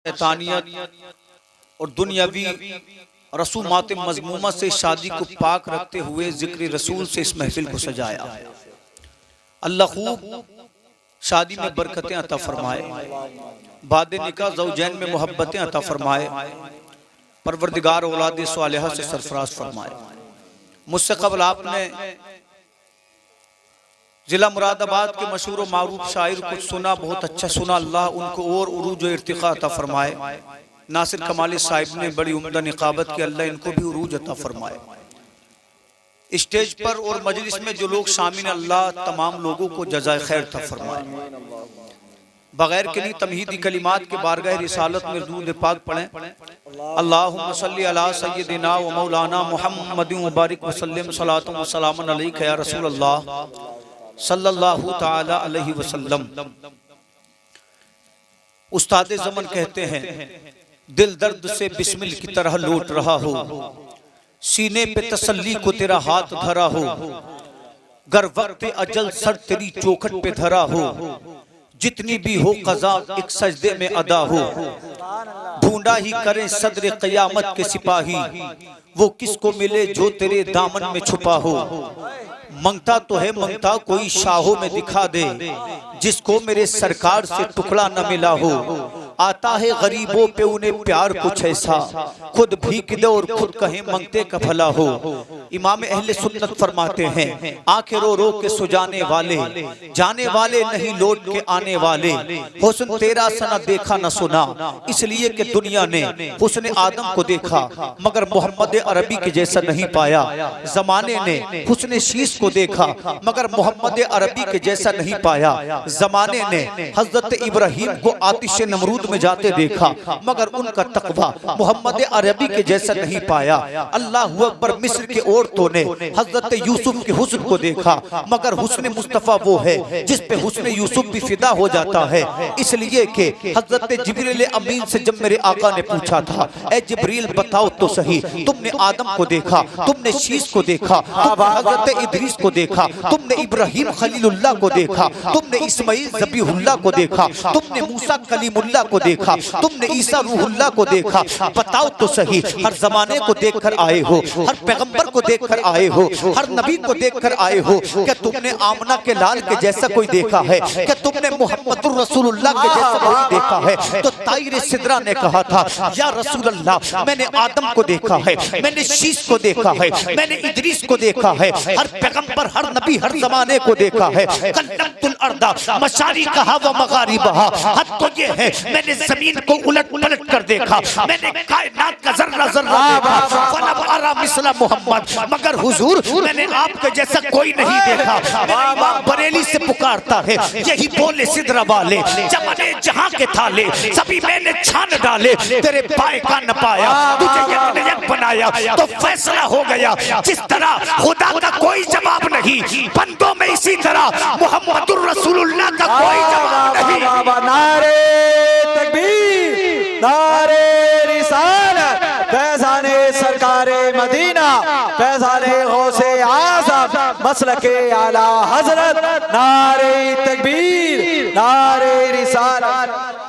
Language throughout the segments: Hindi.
शैतानियत और दुनियावी रसूमात मज़मूमा से शादी को पाक रखते हुए जिक्र रसूल से इस महफिल को सजाया। अल्लाह खूब शादी में बरकतें अता फरमाए, बाद निकाह ज़ौजैन में मोहब्बतें अता फरमाए, परवरदिगार औलाद सालिहा से सरफराज फरमाए। मुझसे कबल आपने जिला मुरादाबाद के मशहूर व मारूफ शायर कुछ सुना, बहुत अच्छा सुना। अल्लाह उनको और उरूज व इर्तिका अता फरमाए। नासिर कमाली साहिब ने बड़ी उम्दा निकाबत की, अल्लाह इनको भी उरूज अता फरमाए। स्टेज पर और मजलिस में जो लोग शामिल, अल्लाह तमाम लोगों को जज़ाए खैर अता फरमाए। बगैर के लिए तमहीदी कलिमात के बारगाह रिसालत में दुरूद पाक पढ़ें। अल्लाहुम्मा सल्ली अला सय्यदिना व मौलाना मुहम्मदिन व बारिक व सल्लिम सलातन व सलामन अलैका या रसूल अल्लाह सल्लल्लाहु ताला अलैहि वसल्लम। उस्ताद ज़मन कहते हैं, दिल दर्द से बिस्मिल की तरह लौट रहा हो, सीने पे तसल्ली को तेरा हाथ धरा हो, गर वक्त अजल सर तेरी चौखट पे धरा हो, जितनी भी हो कज़ा एक सजदे में अदा हो, ढूंढा ही करें सदर क़यामत के सिपाही, वो किसको मिले जो तेरे दामन में छुपा हो। मंगता तो है मंगता कोई शाहों में दिखा दे, जिसको मेरे सरकार से टुकड़ा न मिला हो। आता है गरीबों पे उन्हें प्यार कुछ ऐसा, खुद भीख दे और खुद कहे मंगते का भला हो। इमाम अहले सुन्नत फरमाते हैं, आंखें रो रो के सुजाने वाले, जाने वाले नहीं लौट के आने वाले, हुस्न तेरा सना देखा न सुना, इसलिए कि दुनिया ने हुस्न आदम को देखा मगर मोहम्मद अरबी के जैसा नहीं पाया। जमाने ने हुस्न शीश को देखा मगर मोहम्मद अरबी के जैसा नहीं पाया। जमाने ने हजरत इब्राहिम को आतिश नमरूद में जाते देखा मगर उनका तकवा मोहम्मद अरबी के जैसा नहीं पाया। अल्लाह अकबर, मिस्र के औरतों ने हजरत यूसुफ के हुस्न को देखा मगर हुस्न मुस्तफा वो है जिस पे हुस्न यूसुफ भी फिदा हो जाता है। इसलिए कि हजरत जिब्रील अमीन से जब मेरे आका ने पूछा था, ए जिब्रील बताओ तो सही, तुमने आदम को देखा, तुमने शीश को देखा, तुमने हजरत इदरीस को देखा, तुमने इब्राहिम खलीलुल्लाह को देखा, तुमने इस्माइल ज़बीहुल्लाह को देखा, तुमने मूसा कलीमुल्लाह को देखा, तुमने ईसा रूहुल्लाह को देखा, बताओ तो सही, हर जमाने को देखकर आए हो, हर पैगंबर को देखकर आए हो, हर नबी को देखकर आए हो, क्या तुमने आमना के लाल के जैसा कोई देखा है? क्या तुमने मुहम्मदुर रसूलुल्लाह के जैसा कोई देखा है? तो ताइर सिदरा ने कहा था, या रसूल अल्लाह, मैंने आदम को देखा है, मैंने शीश को देखा है, मैंने इदरीस को देखा है, हर पैगंबर हर नबी हर जमाने को देखा है। कल्लमतुल अर्दा मशारिकहा व मगारिबहा, हद तो ये है मैंने जमीन को उलट पलट कर देखा, मैंने कायनात का जर्रा जर्रा देखा, फलब अरा मिसला मोहम्मद, मगर हुजूर मैंने आपके जैसा कोई नहीं देखा। मेरा इमाम बरेली से पुकारता है, यही बोले सिदरा वाले, जमाने जहां के थाले सभी मैंने छान डाले, तेरे पाए का न पाया, तुझे यक यक बनाया तो फैसला हो गया। जिस तरह खुदा का कोई जवाब नहीं, बंदों में इसी तरह मुहम्मदुर रसूलुल्लाह का कोई जवाब नहीं। नारे तकबीर, नारे रिसालत, फैज़ाने सरकारे मदीना, फैज़ाने गौसे आज़म, मसलके आला हजरत, नारे तकबीर, नारे रिसालत।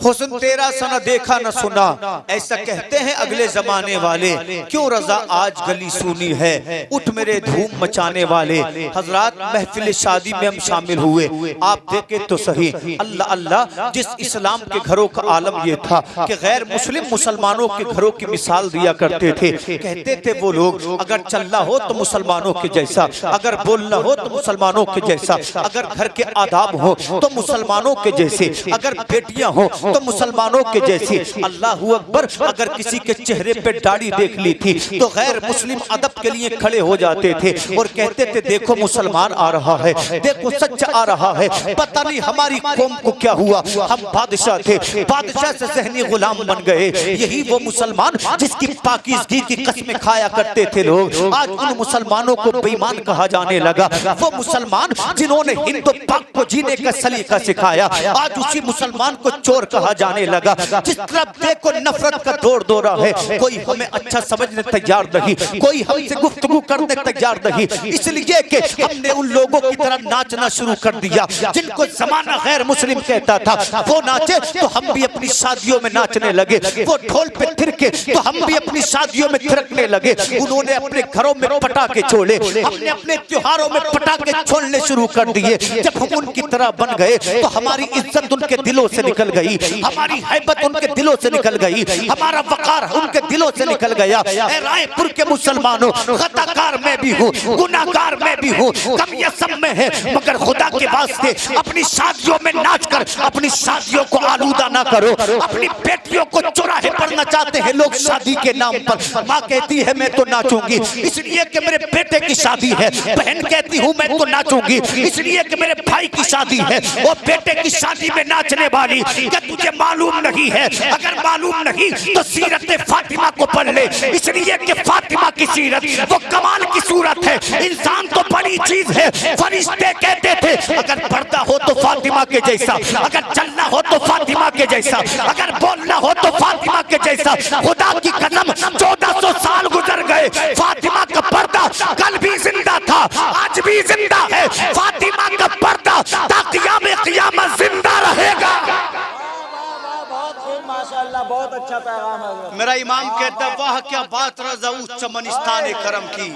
हुस्न तेरा सना देखा न सुना, ऐसा कहते हैं अगले जमाने वाले, क्यों रजा आज गली सुनी है, उठ मेरे धूम मचाने वाले। हजरात, महफिल शादी में हम शामिल हुए, आप देखे तो सही, अल्लाह अल्लाह, जिस इस्लाम के घरों का आलम ये था कि गैर मुस्लिम मुसलमानों के घरों की मिसाल दिया करते थे। कहते थे वो लोग, अगर चलना हो तो मुसलमानों के जैसा, अगर बोलना हो तो मुसलमानों के जैसा, अगर घर के आदाब हो तो मुसलमानों के जैसे, अगर बेटियां हो तो मुसलमानों के जैसी। अल्लाह अकबर, अगर किसी के चेहरे पे दाढ़ी देख ली थी तो गैर मुस्लिम अदब के लिए खड़े हो जाते थे और कहते थे, देखो मुसलमान आ रहा है, देखो सच्चा आ रहा है। पता नहीं हमारी कौम को क्या हुआ, हम बादशाह थे, बादशाह से ज़हनी गुलाम बन गए। यही वो मुसलमान जिसकी पाकीज़गी की कसमें खाया करते थे लोग, आज उन मुसलमानों को बेईमान कहा जाने लगा। वो मुसलमान जिन्होंने हिंदू पाक को जीने का सलीका सिखाया, आज उसी मुसलमान को चोर कहा जाने लगा। जिस तरफ देखो नफरत का दौर दौरा है, कोई हमें अच्छा समझने तैयार नहीं, कोई हमसे गुफ्तगू करने तैयार नहीं, इसलिए कि हमने उन लोगों की तरह नाचना शुरू कर दिया जिनको जमाना गैर मुस्लिम कहता था। वो नाचे तो हम भी अपनी शादियों में नाचने लगे, वो ढोल पे थिरके तो हम भी अपनी शादियों में थिरकने लगे। उन्होंने अपने घरों में पटाखे छोड़े, हमने अपने त्योहारों में पटाखे छोड़ने शुरू कर दिए। जब हम उनकी तरह बन गए तो हमारी इज्जत उनके दिलों से निकल गई, हमारी हैबत उनके दिलों से निकल गई, हमारा वकार उनके दिलों से निकल गया। रायपुर के मुसलमानों, खताकार मैं भी हूँ, गुनाहगार मैं भी हूँ, कम ये सब में है, मगर खुदा के वास्ते अपनी शादियों में नाचकर अपनी शादियों को आलूदा ना करो। अपनी बेटियों को चौराहे पर नचाते हैं लोग शादी के नाम पर। माँ कहती है मैं तो नाचूंगी इसलिए कि मेरे बेटे की शादी है, बहन कहती हूँ मैं तो नाचूंगी इसलिए कि मेरे भाई की शादी है। वो बेटे की शादी में नाचने वाली, क्या तुझे मालूम नहीं है? अगर मालूम नहीं तो सीरत फातिमा को पढ़ ले, इसलिए कि फातिमा की सीरत वो कमाल की सूरत है। इंसान तो बड़ी चीज है, फरिश्ते कहते थे अगर पर्दा हो तो फातिमा के जैसा, अगर चलना हो तो फातिमा के जैसा, अगर बोलना हो तो फातिमा के जैसा। खुदा की कसम 1400 साल गुजर गए, फातिमा का पर्दा कल भी जिंदा था, आज भी जिंदा है। फातिमा का पर्दा ता क़यामत जिंदा रहेगा। माशाअल्लाह, बहुत अच्छा पैगाम है। मेरा इमाम कहता है वाह क्या बात रज़ा उस चमनिस्तान करम की,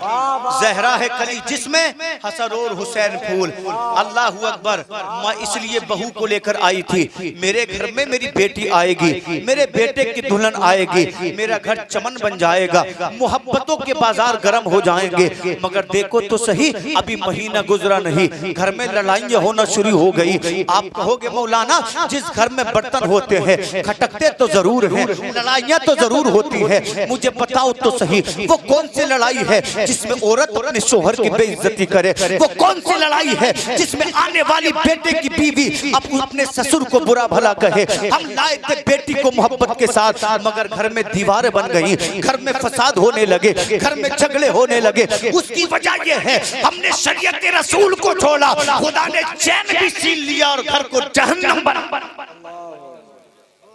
जहरा है कली जिसमें हसन और हुसैन फूल। अल्लाह अकबर। मैं इसलिए बहू को लेकर आई थी, मेरे घर में मेरी बेटी आएगी, मेरे बेटे की दुल्हन आएगी, मेरा घर चमन बन जाएगा, मोहब्बतों के बाजार गर्म हो जाएंगे। मगर देखो तो सही, अभी महीना गुजरा नहीं, घर में लड़ाइयाँ होना शुरू हो गई। आप कहोगे मौलाना जिस घर में बर्तन होते हैं खटकते तो जरूर है, लड़ाइयाँ तो जरूर होती है, मुझे बताओ तो सही वो कौन सी लड़ाई है जिसमें औरत अपने शोहर की बेइज्जती करे? वो कौन सी लड़ाई है जिसमें आने वाली बेटे की बीवी अपने ससुर को बुरा भला कहे? हम लाए थे बेटी को मोहब्बत के साथ, मगर घर में दीवारें बन गई, घर में फसाद होने लगे, घर में झगड़े होने लगे। उसकी वजह यह है हमने शरीयत रसूल को छोड़ा, खुदा ने चैन भी छीन लिया और घर को जहन्नम बना।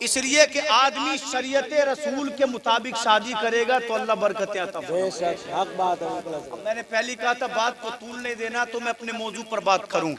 इसलिए कि आदमी शरीयत रसूल के मुताबिक शादी करेगा तो अल्लाह बरकतें अता फरमाएगा। हक बात है। मैंने पहले कहा था बात को तूल नहीं देना, तो मैं अपने मौजू पर बात करूं।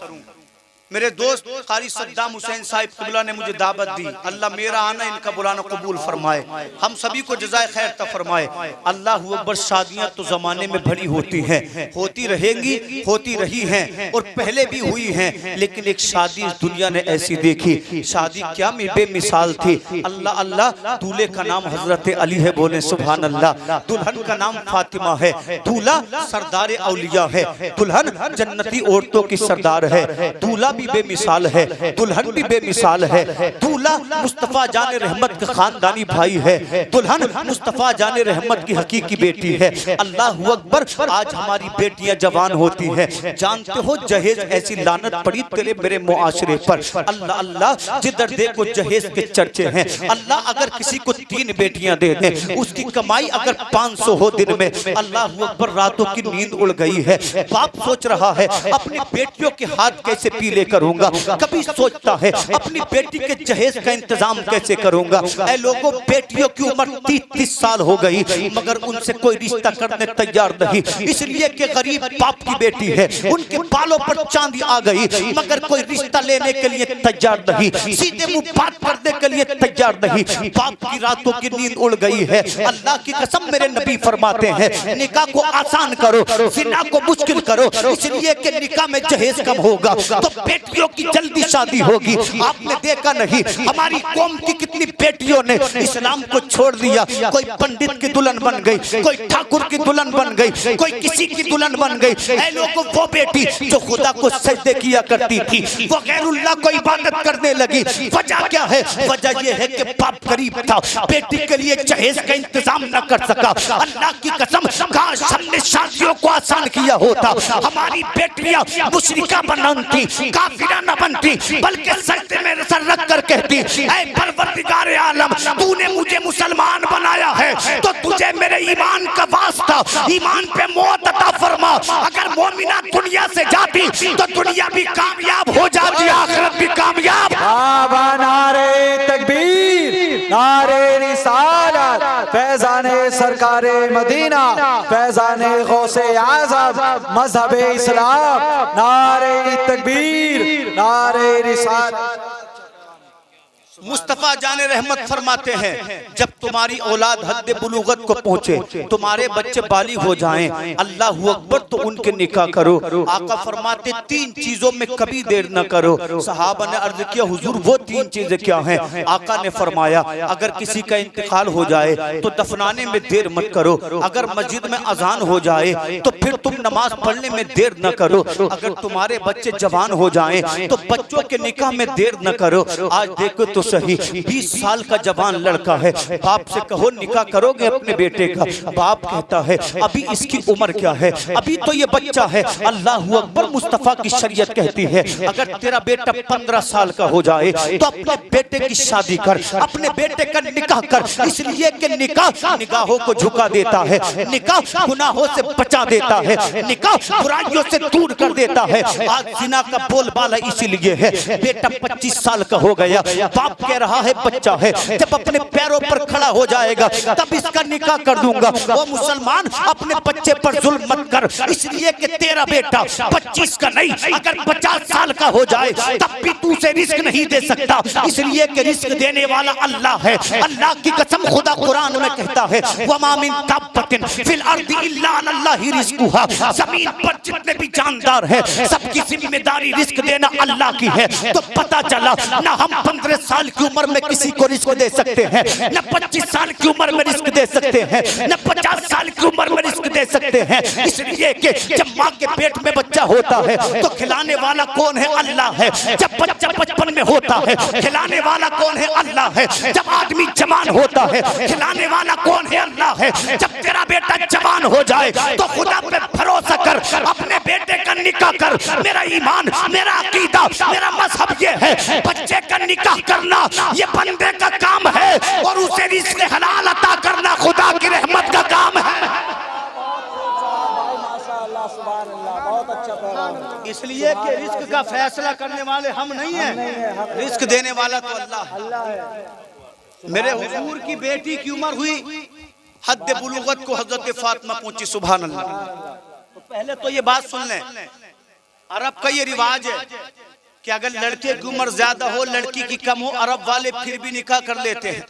मेरे दोस्त कारी सद्दाम हुसैन साहिब क़िबला ने मुझे दावत दी, अल्लाह मेरा आना इनका बुलाना कबूल फरमाए, हम सभी को जज़ाए खैर ता फरमाए। अल्लाह अकबर। शादियां तो जमाने में बड़ी होती हैं, होती रहेंगी, होती रही हैं और पहले भी हुई हैं, लेकिन एक शादी इस दुनिया ने ऐसी देखी, शादी क्या बेमिसाल थी। अल्लाह अल्लाह। दूल्हे का नाम हजरत अली है, बोले सुभान अल्लाह। दुल्हन का नाम फातिमा है, दूल्हा सरदार औलिया है, दुल्हन जन्नती औरतों की सरदार है। दूल्हा भी बेमिसाल है, दुल्हन भी बेमिसाल है। दूल्हा मुस्तफा जाने रहमत का खानदानी भाई है, दुल्हन मुस्तफा जाने रहमत की हकीकी बेटी है। अल्लाह अकबर। आज हमारी बेटियां जवान होती हैं, जानते हो जहेज ऐसी लानत पड़ी तेरे मेरे मुआशरे पर। अल्लाह अल्लाह। जिधर देखो जहेज के चर्चे हैं। अल्लाह अगर किसी को 3 बेटियां दे दे, उसकी कमाई अगर 500 हो दिन में, अल्लाह अकबर, रातों की नींद उड़ गई है। बाप सोच रहा है अपनी बेटियों के हाथ कैसे पीले करूंगा, कभी सोचता है अपनी बेटी के जहेज का इंतजाम कैसे करूंगा। ऐ लोगों, बेटियों की उम्र 30-30 साल हो गई, मगर उनसे कोई रिश्ता करने तैयार नहीं, इसलिए कि गरीब बाप की बेटी है, उनके बालों पर चांदी आ गई, मगर कोई रिश्ता लेने के लिए तैयार नहीं, सीधे मुंह बात करने के लिए तैयार नहीं। बाप की रातों की नींद उड़ गई है। अल्लाह की कसम, मेरे नबी फरमाते हैं निकाह को आसान करो, जिना को मुश्किल करो, इसलिए कि निकाह में जहेज कम होगा तो बेटियों की जल्दी शादी होगी। आपने देखा नहीं हमारी कौम की कितनी बेटियों ने इस्लाम को छोड़ दिया, कोई पंडित की दुल्हन बन गई, कोई ठाकुर की दुल्हन बन गई, कोई किसी की दुल्हन बन गई। ऐ लोगों, वो बेटी जो खुदा को सजदे किया करती थी, वो गैरुल्लाह को इबादत करने लगी। वजह क्या है? वजह यह है कि बाप गरीब था, बेटी के लिए जहेज का इंतजाम न कर सका। अल्लाह की कसम, काश हमने शादियों को आसान किया होता, हमारी बेटियां मुशरिका बनती, काफिरा न बनती, बल्कि सजदे में सर रख कर कहती, ऐ परवर परवरदिगार आलम तूने मुझे मुसलमान बनाया है तो तुझे मेरे ईमान का वास्ता, ईमान पे मौत अता फरमा। अगर मोमिना दुनिया से जाती तो दुनिया भी कामयाब हो जाती, आखिरत भी कामयाब। नारे तकबीर, नारे रिसालत, फैज़ाने सरकारे मदीना, फैज़ाने गौसे आज़म, मज़हबे इस्लाम, नारे तकबीर, नारे रिसालत। मुस्तफा जाने रहमत फरमाते हैं जब तुम्हारी औलाद हद बुलूगत को पहुंचे, तुम्हारे बच्चे बालिग हो जाएं, अल्लाह अकबर तो उनके निकाह करो। आका फरमाते तीन चीजों में कभी देर न करो। सहाबा ने अर्ज किया हुजूर वो तीन चीजें क्या हैं? आका ने फरमाया अगर किसी का इंतकाल हो जाए तो दफनाने में देर मत करो, अगर मस्जिद में अजान हो जाए तो फिर तुम नमाज पढ़ने में देर न करो, अगर तुम्हारे बच्चे जवान हो जाएं तो बच्चों के निकाह में देर न करो। आज देखो तो सही 20 साल का जवान लड़का है, बाप से कहो निकाह करोगे अपने बेटे का? बाप कहता है अभी इसकी उम्र क्या है, अभी तो ये बच्चा है। अल्लाह अकबर, मुस्तफा की शरीयत कहती है अगर तेरा बेटा 15 साल का हो जाए तो अपने बेटे की शादी कर, अपने बेटे का निकाह कर, इसलिए कि निकाह निगाहों को झुका देता है, निकाह गुनाहों से बचा देता है, निकाह बुराइयों से दूर कर देता है। आज जिना का बोलबाला इसीलिए है। बेटा 25 साल का हो गया, बाप कह रहा है बच्चा है, जब अपने पैरों पर खड़ा हो जाएगा तब इसका निकाह कर दूंगा। वो मुसलमान अपने बच्चे पर जुल्म मत कर, इसलिए कि तेरा बेटा 25 का नहीं अगर 50 साल का हो जाए तब भी तू उसे रिस्क नहीं दे सकता, इसलिए कि रिस्क देने वाला अल्लाह है। अल्लाह की कसम खुदा कुरान में कहता है वमा मिन दाब्बतिन फिल अर्दि इल्ला अल्लाहि रिस्कुहा, जमीन पर जितने भी जानदार हैं सबकी जिम्मेदारी रिस्क देना अल्लाह की है। तो पता चला ना हम 15 साल की उम्र में किसी को रिस्क दे सकते हैं, न 25 साल की उम्र में रिस्क दे सकते हैं, न 50 साल की उम्र में रिस्क दे सकते हैं, इसलिए कि जब माँ के पेट में बच्चा होता है तो खिलाने वाला कौन है? अल्लाह है। जब बच्चा बचपन में होता है खिलाने वाला कौन है? अल्लाह है। जब आदमी जवान होता है खिलाने वाला कौन है? अल्लाह है। जब तेरा बेटा जवान हो जाए तो खुदा पे भरोसा कर, अपने बेटे का निकाह कर। मेरा ईमान, मेरा अकीदा, मेरा मजहब ये है बच्चे का निकाह करना ये बंदे का काम है और उसे रिज़्क़ हलाल अता करना खुदा की रहमत का काम है। माशाअल्लाह, सुभान अल्लाह, बहुत अच्छा पैगाम है। इसलिए कि रिस्क का फैसला करने वाले हम नहीं हैं, रिस्क देने वाला तो अल्लाह है। मेरे हुजूर की बेटी की उम्र हुई, हद बुलूगत को हजरत फातिमा पहुंची, सुभान अल्लाह। तो पहले तो ये बात सुन लें, अरब का ये रिवाज है कि अगर लड़के की उम्र ज्यादा हो लड़की की कम हो, अरब वाले फिर भी निकाह कर लेते हैं।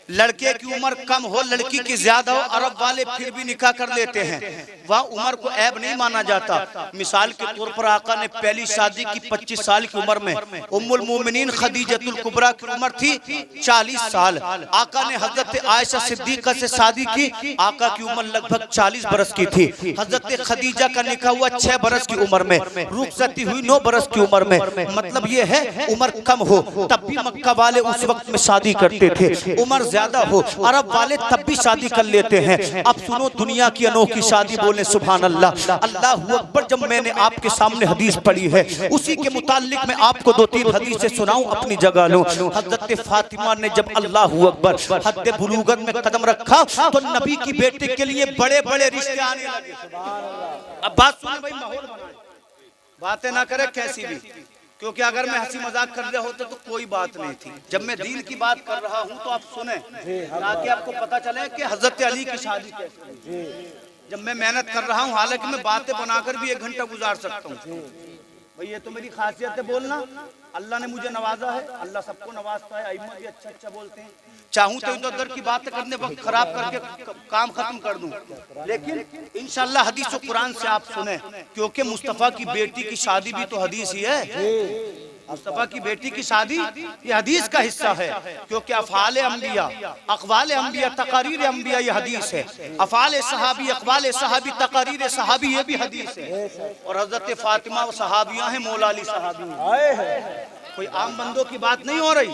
लड़के की उम्र कम हो लड़की की ज्यादा हो, अरब वाले फिर भी निकाह कर लेते हैं। वह उम्र को ऐब नहीं माना जाता। मिसाल के तौर पर आका ने पहली शादी की 25 साल की उम्र में। उम्मुल मोमिनीन खदीजतुल कुबरा की उम्र थी 40 साल। आका ने हजरत आयशा सिद्दीका से शादी की, आका की उम्र लगभग 40 बरस की थी। हजरत खदीजा का निकाह हुआ 6 बरस की उम्र में, रुखसती हुई 9 बरस की उम्र में। मतलब ये है उम्र कम हो तब भी मक्का वाले उस वक्त में शादी करते थे, उम्र ज्यादा हो अरब वाले तब भी शादी कर लेते हैं। अब सुनो दुनिया की अनोखी शादी, बोले सुभान अल्लाह, अल्लाह अकबर। जब मैंने आपके सामने हदीस पढ़ी है उसी के मुताल्लिक मैं आपको 2-3 हदीसें सुनाऊं, अपनी जगह लूं। हजरत फातिमा ने जब अल्लाह अकबर हद बुलूगत में कदम रखा तो नबी की बेटे के लिए बड़े बड़े रिश्ते आने लगे। अब बात सुने भाई, माहौल बनाए, बातें ना करे कैसी भी, क्योंकि अगर मैं हंसी मजाक कर रहा होता तो कोई बात नहीं थी। जब मैं दीन की बात कर रहा हूं तो आप सुने ताकि आपको पता चले कि हजरत अली की शादी कैसे। जब मैं मेहनत कर रहा हूं, हालांकि मैं बातें बनाकर भी 1 घंटा गुजार सकता हूं भाई, ये तो मेरी खासियत है बोलना। अल्लाह ने मुझे नवाजा है, अल्लाह सबको नवाजता है। अइम्मा भी अच्छा अच्छा बोलते हैं, चाहूं तो इधर उधर की बातें करने वक्त खराब करके काम खत्म कर दूं, लेकिन इंशाअल्लाह हदीस और कुरान से आप सुने, क्योंकि मुस्तफा की बेटी की शादी भी तो हदीस ही है। मुस्तफा की बेटी की शादी ये हदीस का हिस्सा है, क्योंकि अफ़ाल अंबिया, अक़वाल अंबिया, तक़रीर अंबिया ये हदीस है। अफ़ाल सहाबी, अक़वाल सहाबी, तक़रीर सहाबी ये भी हदीस है। और हज़रत फातिमा सहाबियाँ हैं, मौला अली सहाबी। कोई आम बंदों की बात नहीं हो रही,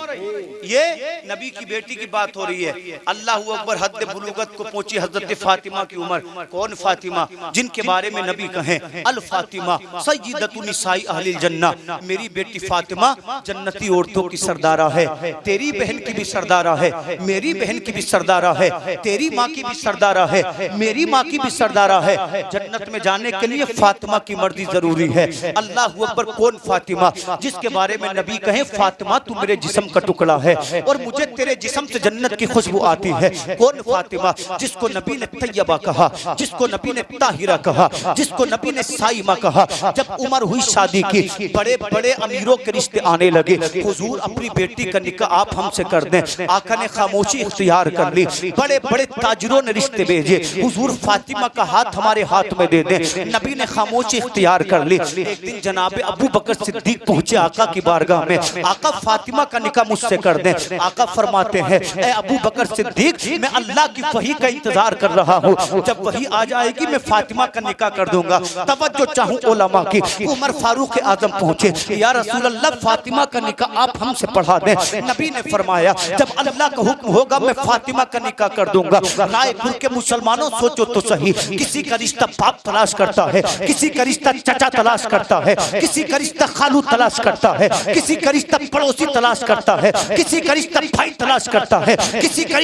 ये नबी की बेटी की बात हो रही है। अल्लाह अकबर, हद बुलूगत को पहुंची हजरत फातिमा की उम्र। कौन फातिमा? जिनके बारे में नबी कहें अल फातिमा सय्यदतु निसाई अहलिल जन्ना, मेरी बेटी फातिमा जन्नती औरतों की सरदारा है। तेरी बहन की भी सरदारा है, मेरी बहन की भी सरदारा है, तेरी माँ की भी सरदारा है, मेरी माँ की भी सरदारा है। जन्नत में जाने के लिए फातिमा की मर्जी जरूरी है। अल्लाह अकबर, कौन फातिमा? जिसके बारे में नबी कहें फातिमा तू मेरे जिस्म का टुकड़ा है और मुझे तेरे जिस्म से जन्नत की खुशबू आती है। कौन फातिमा? जिसको नबी ने तैयबा कहा, जिसको नबी ने ताहिरा कहा, जिसको नबी ने साइमा कहा। जब उम्र हुई शादी की, बड़े बड़े अमीरों के रिश्ते आने लगे। हुजूर अपनी बेटी का निकाह आप हमसे कर दें। आका ने खामोशी इख्तियार कर ली। बड़े बड़े ताजरों ने रिश्ते भेजे, हुजूर फातिमा का हाथ हमारे हाथ में दे दें। नबी ने खामोशी इख्तियार कर ली। एक दिन जनाब अबू बकर सिद्दीक पहुंचे आका की बारगाह में। आका फातिमा का निकाह मुझसे कर दें। आका फरमाते हैं ए अबू बकर सिद्दीक, मैं अल्लाह की वही का इंतजार कर रहा हूँ। जब वही आ जाएगी मैं फातिमा का निकाह कर दूंगा। तवज्जो चाहूं उलमा की। उमर फारूक आजम पहुंचे, या रसूल अल्लाह फातिमा का निकाह आप हमसे पढ़ा दें। नबी ने फरमाया जब अल्लाह का हुक्म होगा मैं फातिमा का निकाह कर दूंगा। रायपुर के मुसलमानों सोचो तो सही, किसी का रिश्ता बाप तलाश करता है, किसी का रिश्ता चचा तलाश करता है, किसी का रिश्ता खालू तलाश करता है, किसी का रिश्ता पड़ोसी तलाश करता है, किसी का रिश्ता भाई तलाश करता है, किसी का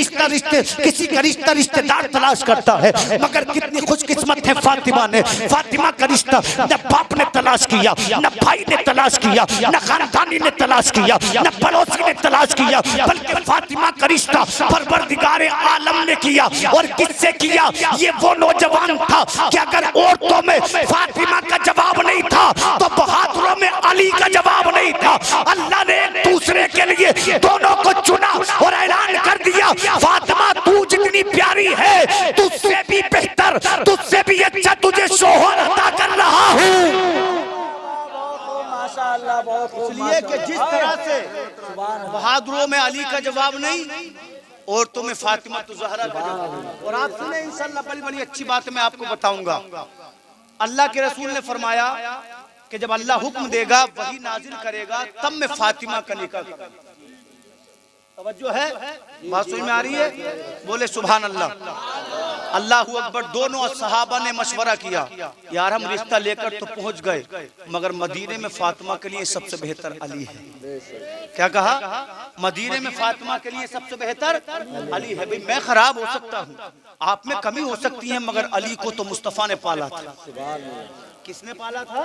रिश्ता रिश्तेदार तलाश करता है। मगर कितनी खुशकिस्मत है फातिमा ने। फातिमा का रिश्ता न बाप ने तलाश किया, न भाई ने तलाश किया, न खानदानी ने तलाश किया, न पड़ोसी ने तलाश किया, बल्कि फातिमा का रिश्ता परवरदिगारे आलम ने किया। और किससे किया? ये वो नौजवान था कि अगर औरतों में फातिमा का जवाब नहीं था तो बहादुरों में अली का जवाब नहीं था। अल्लाह ने एक दूसरे के लिए दोनों को चुना और ऐलान कर दिया फातिमा तू जितनी प्यारी है तुझसे भी बेहतर, तुझसे भी अच्छा तुझे शोहर अता कर रहा हूँ। माशाअल्लाह, बहुत खूब। इसलिए कि जिस तरह से बहादुरों में अली का जवाब नहीं, औरतों में फातिमा तो ज़हरा का जवाब। और आप सुने इंशाअल्लाह बड़ी बड़ी अच्छी बात मैं आपको बताऊंगा। अल्लाह के रसूल ने फरमाया कि जब अल्लाह हुक्म देगा वही नाजिल करेगा तब मैं फातिमा का निकाह करूंगा। तवज्जो है, बात समझ में आ रही है? बोले सुभान अल्लाह। अल्लाह अकबर। दोनों सहाबा ने मशवरा किया, यार हम रिश्ता लेकर तो पहुंच गए मगर मदीने में फातिमा के लिए सबसे बेहतर अली है। क्या कहा? मदीने में फातिमा के लिए सबसे बेहतर अली है। भाई मैं खराब हो सकता हूँ, आप में कमी हो सकती है, मगर अली को तो मुस्तफा ने पाला था। किसने पाला था?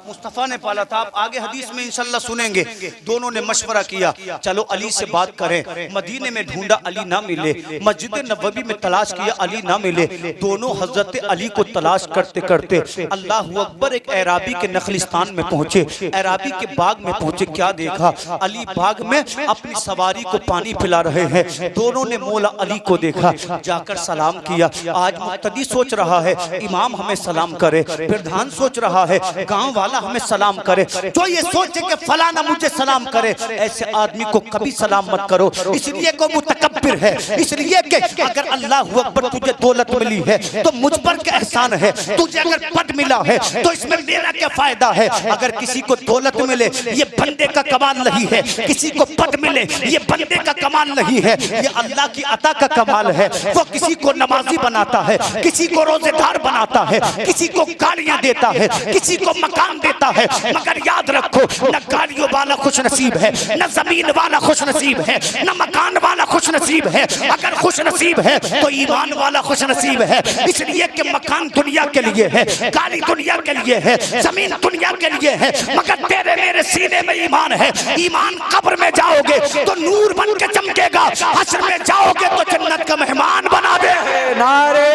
मुस्तफा ने पाला था। आप आगे हदीस में इंशाल्लाह सुनेंगे। दोनों ने मशवरा किया, चलो अली से बात करें। मदीने में ढूंढा, अली ना मिले। मस्जिद नबवी में तलाश किया, अली ना मिले। दोनों हजरत अली को तलाश करते करते अल्लाह अकबर एक एराबी के नखलिस्तान में पहुंचे। एराबी के बाग में पहुंचे। क्या देखा? अली बाग में अपनी सवारी को पानी पिला रहे हैं। दोनों ने मौला अली को देखा, जाकर सलाम किया। आज मुक्तदी सोच रहा है इमाम हमें सलाम करे, प्रधान सोच रहा है गांव वाला हमें सलाम करे। जो ये सोचे कि फलाना मुझे सलाम करे, ऐसे आदमी को कभी सलाम मत करो। इसलिए को मुतकब्बिर है, इसलिए कि अगर अल्लाह अकबर तुझे दौलत मिली है तो मुझ पर क्या एहसान है। तुझे अगर पद मिला है तो इसमें मेरा क्या फायदा है। अगर किसी को दौलत मिले ये बंदे का कमाल नहीं है, किसी को पद मिले ये बंदे का कमाल नहीं है, ये अल्लाह की अता का कमाल है। वो किसी को नमाजी बनाता है, किसी को रोजेदार बनाता है, किसी को गालियां देता है, किसी को मकान देता है। मगर याद रखो न गालियों वाला खुश नसीब है, न जमीन वाला खुश नसीब है, न मकान वाला खुश नसीब है। अगर खुश नसीब है तो ईमान वाला खुश नसीब है। इसलिए कि मकान दुनिया के लिए है, गाली दुनिया के लिए है, जमीन दुनिया के लिए है, मगर तेरे मेरे सीने में ईमान है। ईमान कब्र में जाओगे तो नूर बन के चमकेगा, हश्र में जाओगे तो जन्नत का मेहमान बना दे। नारे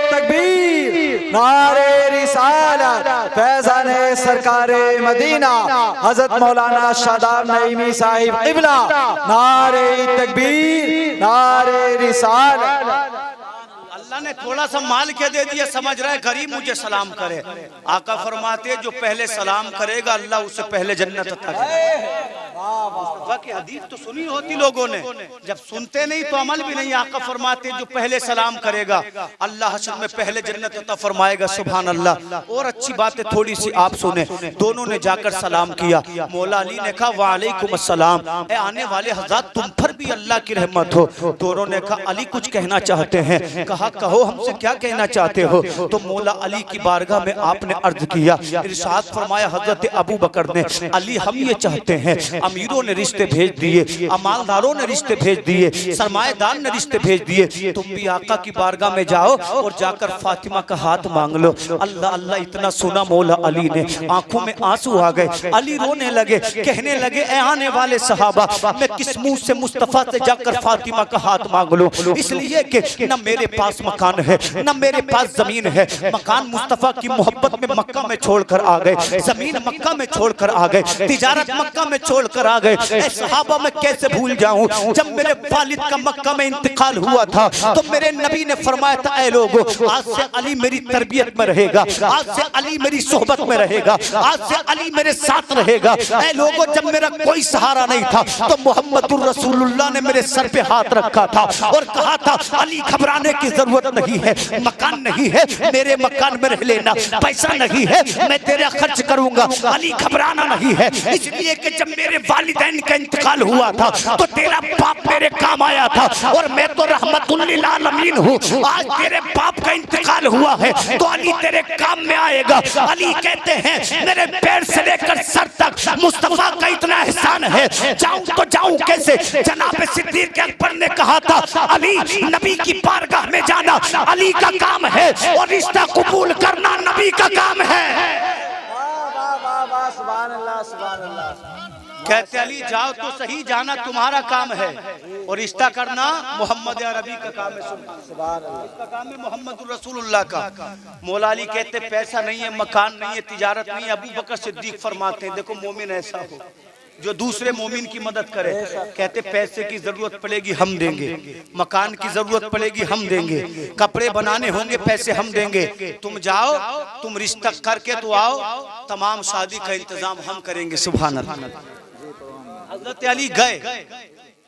तकबीर, नारे रिसालत, फैज़ाने सरकारे मदीना हजरत मौलाना शादाब नईमी साहिब क़िबला। नारे तकबीर, नारे रिसालत। अल्लाह ने थोड़ा सा माल के दे दिया, समझ रहा है गरीब मुझे सलाम करे। आका फरमाते जो पहले सलाम करेगा अल्लाह उससे पहले जन्नत अता करेगा। की हदीस तो सुनी होती लोगों ने, जब सुनते नहीं तो अमल भी नहीं। आका फरमाते जो पहले सलाम करेगा अल्लाह हश्र में पहले जन्नत अता फरमाएगा। सुभान अल्लाह। और अच्छी बात है थोड़ी सी आप सुने। दोनों ने जाकर सलाम किया। मौला अली ने कहा वालेकुम अस्सलाम, ए आने वाले हज़रात तुम पर भी अल्लाह की रहमत हो। दोनों ने कहा अली कुछ कहना चाहते हैं। कहा कहो हमसे क्या कहना चाहते हो। तो मौला अली की बारगाह में आपने अर्ज किया, इरशाद फरमाया हजरत अबू बकर ने, अली हम ये चाहते हैं, अमीरों ने रिश्ते भेज दिए, अमालदारों ने रिश्ते भेज दिए, सरमाएदार ने रिश्ते भेज दिए, तुम भी आका की बारगाह में जाओ और जाकर फातिमा का हाथ मांग लो। अल्लाह अल्लाह इतना सुना मौला अली ने, आंखों में आंसू आ गए। अली रोने लगे, कहने लगे ए आने वाले सहाबा, मैं किस मुंह से मुस्तफा से जाकर फातिमा का हाथ मांग लूं। इसलिए कि न मेरे पास मकान है न मेरे पास जमीन है। मकान मुस्तफा की मोहब्बत में मक्का में छोड़कर आ गए, जमीन मक्का में छोड़कर आ गए, तिजारत मक्का में छोड़कर आ गए। ऐ सहाबा मैं कैसे भूल जाऊं, जब मेरे वालिद का मक्का में इंतकाल हुआ था तो मेरे नबी ने फरमाया था ऐ लोगों आज से अली मेरी तरबियत में रहेगा, आज से अली मेरी सोहबत में रहेगा, आज से अली मेरे साथ रहेगा। ऐ लोगों जब मेरा कोई सहारा नहीं था तो मोहम्मदुर रसूलुल्लाह ने मेरे सर पे हाथ रखा था और कहा था अली घबराने की जरूरत नहीं है, मकान नहीं है मेरे मकान में रह लेना, पैसा नहीं है मैं तेरा खर्च करूंगा, अली घबराना नहीं है। इसलिए कि जब मेरे वालिदैन का इंतकाल हुआ था तो तेरा बाप मेरे काम आया था और मैं तो रहमतुल लिल आलमीन हूँ। आज तेरे बाप का इंतकाल हुआ है तो अली तेरे काम में आएगा। अली कहते हैं मेरे पैर से लेकर सर तक मुस्तफा का इतना एहसान है, जाऊं तो जाऊं कैसे। जनाब सिद्दीक अकबर ने कहा था अली नबी की बारगाह में जाना अली का काम है और रिश्ता कबूल करना नबी का काम है। सुभान अल्लाह, सुभान अल्लाह। कहते अली जाओ तो सही, जाना तुम्हारा काम है और रिश्ता करना मोहम्मद अरबी का काम है। इसका काम है मोहम्मद रसूलुल्लाह का। मौला अली कहते पैसा नहीं है, मकान नहीं है, तिजारत नहीं है। अबू बकर सिद्दीक फरमाते हैं देखो मोमिन ऐसा हो जो दूसरे मोमिन की मदद करे। कहते पैसे की जरूरत पड़ेगी हम देंगे, मकान की जरूरत पड़ेगी हम देंगे, कपड़े बनाने होंगे पैसे हम देंगे, तुम जाओ तुम रिश्ता करके तो आओ, तमाम शादी का इंतजाम हम करेंगे। सुभान अल्लाह। हजरत अली गए,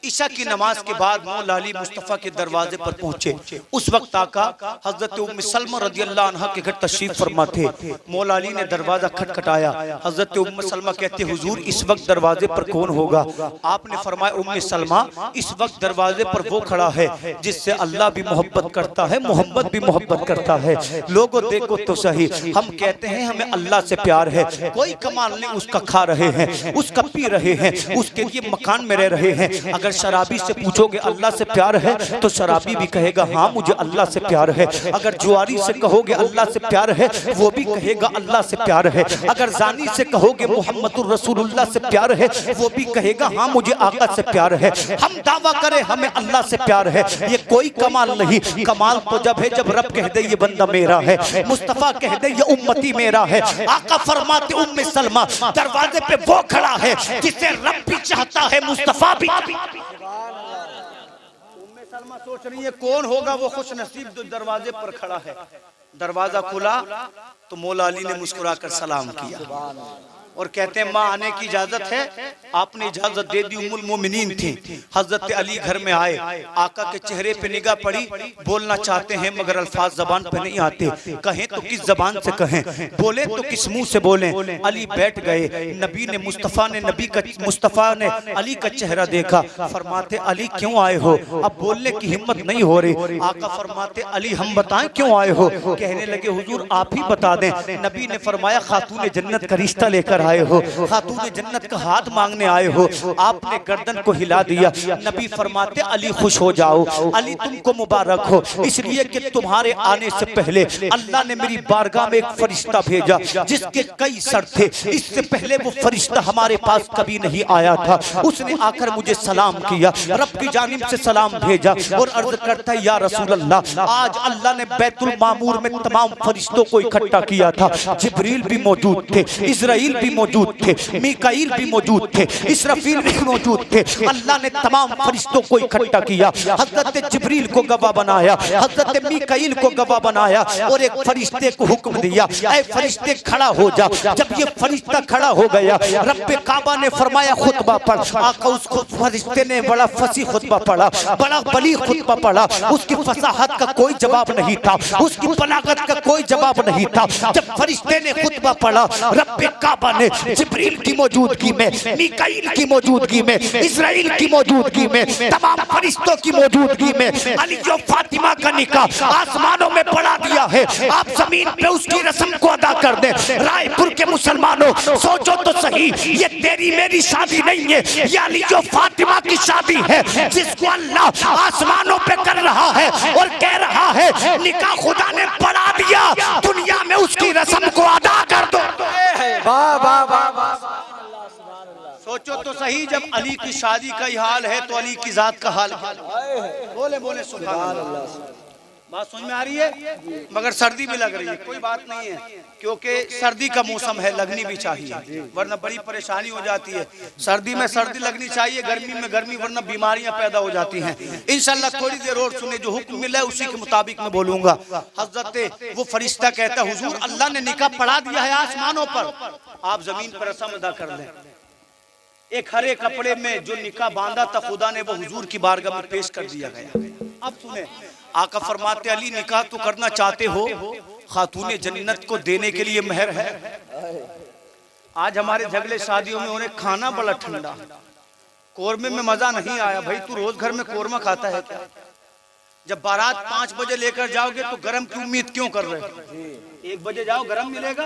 ईशा की नमाज के बाद मौला अली मुस्तफा के दरवाजे पर पहुंचे। उस वक्त आका हजरत उम्मे सलमा रदियल्लाहु अन्हा के घर तशरीफ फरमा थे। मौला अली ने दरवाजा खटखटाया। हजरत उम्मे सलमा कहते हुजूर इस वक्त दरवाजे पर कौन होगा। आपने फरमाया उम्मे सलमा इस वक्त दरवाजे पर वो खड़ा है जिससे अल्लाह भी मोहब्बत करता है, मोहम्मद भी मोहब्बत करता है। लोगों देखो तो सही, हम कहते हैं हमें अल्लाह से प्यार है, कोई कमाल नहीं उसका खा रहे हैं, उसका पी रहे हैं, उसके लिए मकान में रह रहे हैं। अगर शराबी से पूछोगे अल्लाह से प्यार है तो शराबी भी कहेगा हाँ मुझे अल्लाह से प्यार है। अगर जुआरी से कहोगे अल्लाह से प्यार है वो भी कहेगा अल्लाह से प्यार है। अगर जानी से कहोगे मोहम्मदुर रसूलुल्लाह से प्यार है वो भी कहेगा हाँ मुझे आका से प्यार है। हम दावा करें हमें अल्लाह से प्यार है, ये कोई कमाल नहीं। कमाल तो जब है जब रब कह दे ये बंदा मेरा है, मुस्तफा कह दे ये उम्मती मेरा है। आका फरमाते उम्मे सलमा दरवाजे पे वो खड़ा है जिसे रब भी चाहता है, मुस्तफा भी। उम्मे सलमा सोच रही है कौन होगा वो खुश नसीब जो दरवाजे पर खड़ा है। दरवाजा खुला तो मौला अली ने मुस्कुराकर सलाम किया और कहते हैं माँ आने की इजाजत है। आपने इजाजत दे दी। उम्मुल मोमिनीन थी। हजरत अली घर में आए, आका के चेहरे पे निगाह पड़ी, बोलना चाहते हैं मगर अल्फाज जबान पे नहीं आते। कहें तो किस जबान से कहें, बोले तो किस मुंह से बोलें। अली बैठ गए। नबी ने मुस्तफा ने अली का चेहरा देखा। फरमाते अली क्यों आए हो। अब बोलने की हिम्मत नहीं हो रही। आका फरमाते अली हम बताएं क्यों आए हो। कहने लगे हुजूर आप ही बता दें। नबी ने फरमाया खातून जन्नत का रिश्ता लेकर आए हो, खातून जन्नत का हाथ मांगने आए हो। आपने गर्दन को हिला दिया। नबी फरमाते अली खुश हो जाओ, अली तुमको मुबारक हो, इसलिए कि तुम्हारे आने से पहले अल्लाह ने मेरी बारगाह में एक फरिश्ता भेजा जिसके कई सर थे। इससे पहले वो फरिश्ता हमारे पास कभी नहीं आया था। उसने आकर मुझे सलाम किया, रब की जानिब से सलाम भेजा और अर्ज करता है या रसूल अल्लाह आज अल्लाह ने बैतुल मामूर में तमाम फरिश्तों को इकट्ठा किया था। जिब्रील भी मौजूद थे, इजराइल भी मौजूद थे, मीकाईल भी मौजूद थे, इसराफील भी मौजूद थे। अल्लाह ने तमाम फरिश्तों को इकट्ठा किया, हजरत जिब्रील को गवाह बनाया, हजरत मीकाईल को गवाह बनाया और एक फरिश्ते को हुक्म दिया, ऐ फरिश्ते खड़ा हो जा। जब ये फरिश्ता खड़ा हो गया, रब्बे काबा ने फरमाया खुतबा पढ़। आका उस फरिश्ते ने बड़ा फसीह खुतबा पढ़ा, बड़ा बलीग खुतबा पढ़ा। उसकी फसाहत का कोई जवाब नहीं था, उसकी बलागत का कोई जवाब नहीं था। जब फरिश्ते ने खुतबा पढ़ा, रब्बे काबा ने जिब्रील की मौजूदगी में, मीकाईल की मौजूदगी में, इस्राइल की मौजूदगी में, तमाम फरिश्तों की मौजूदगी में अली और फातिमा का निकाह आसमानों में पढ़ा दिया है। आप जमीन पे उसकी रस्म को अदा कर दे। रायपुर के मुसलमानों सोचो तो सही, ये तेरी मेरी शादी नहीं है, ये अली और फातिमा की शादी है, जिसको अल्लाह आसमानों पे कर रहा है और कह रहा है निकाह खुदा ने पढ़ा दिया, दुनिया में उसकी रस्म को अदा कर दो। वाह वाह वाह वाह। सोचो तो सही, जब अली की शादी का ही हाल है तो अली की जात का हाल है। बोले बोले सुभान अल्लाह। बात समझ में आ रही है? मगर सर्दी भी लग रही है, कोई बात नहीं है, क्योंकि सर्दी का मौसम है, लगनी भी चाहिए, वरना बड़ी परेशानी हो जाती है। सर्दी में सर्दी लगनी चाहिए, गर्मी में गर्मी, वरना बीमारियां पैदा हो जाती हैं। इंशाल्लाह थोड़ी देर और सुने, जो हुक्म मिला है उसी के मुताबिक मैं बोलूंगा। हजरत वो फरिश्ता कहता है, हुजूर अल्लाह ने निकाह पढ़ा दिया है आसमानों पर, आप जमीन पर रस्म अदा कर लें। एक हरे कपड़े में जो निकाह बांधा था खुदा ने, वो हुजूर की बारगाह में पेश कर दिया गया। अब सुने, आका फरमाते, अली निकाह तो करना चाहते हो, खातूने जन्नत को देने के लिए महर है। आज हमारे झगड़े शादियों में उन्हें खाना बड़ा ठंडा, कोरमे में मजा नहीं आया। भाई तू रोज घर में कोरमा खाता है क्या? जब बारात 5 बजे लेकर जाओगे तो गरम की उम्मीद क्यों कर रहे हो? 1 बजे जाओ, गरम मिलेगा।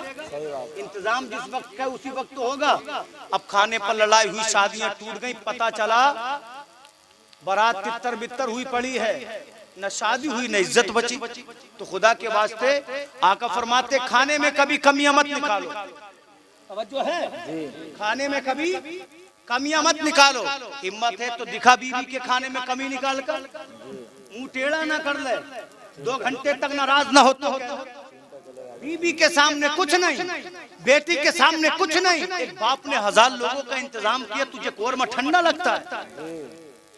इंतजाम जिस वक्त का उसी वक्त तो होगा। अब खाने पर लड़ाई हुई, शादियां टूट गई, पता चला बारात तितर बितर हुई पड़ी है, न शादी हुई न इज्जत बची। तो खुदा के वास्ते आका फरमाते, खाने में कभी कमियां मत निकालो। तवज्जो है? खाने में कभी कमियां मत निकालो। हिम्मत है तो दिखा बीवी के खाने में कमी निकाल कर, मुंह टेढ़ा ना कर ले, 2 घंटे तक नाराज ना हो तो बीवी के सामने कुछ नहीं, बेटी के सामने कुछ नहीं। एक बाप ने 1000 लोगों का इंतजाम किया, तुझे कोरमा ठंडा लगता है?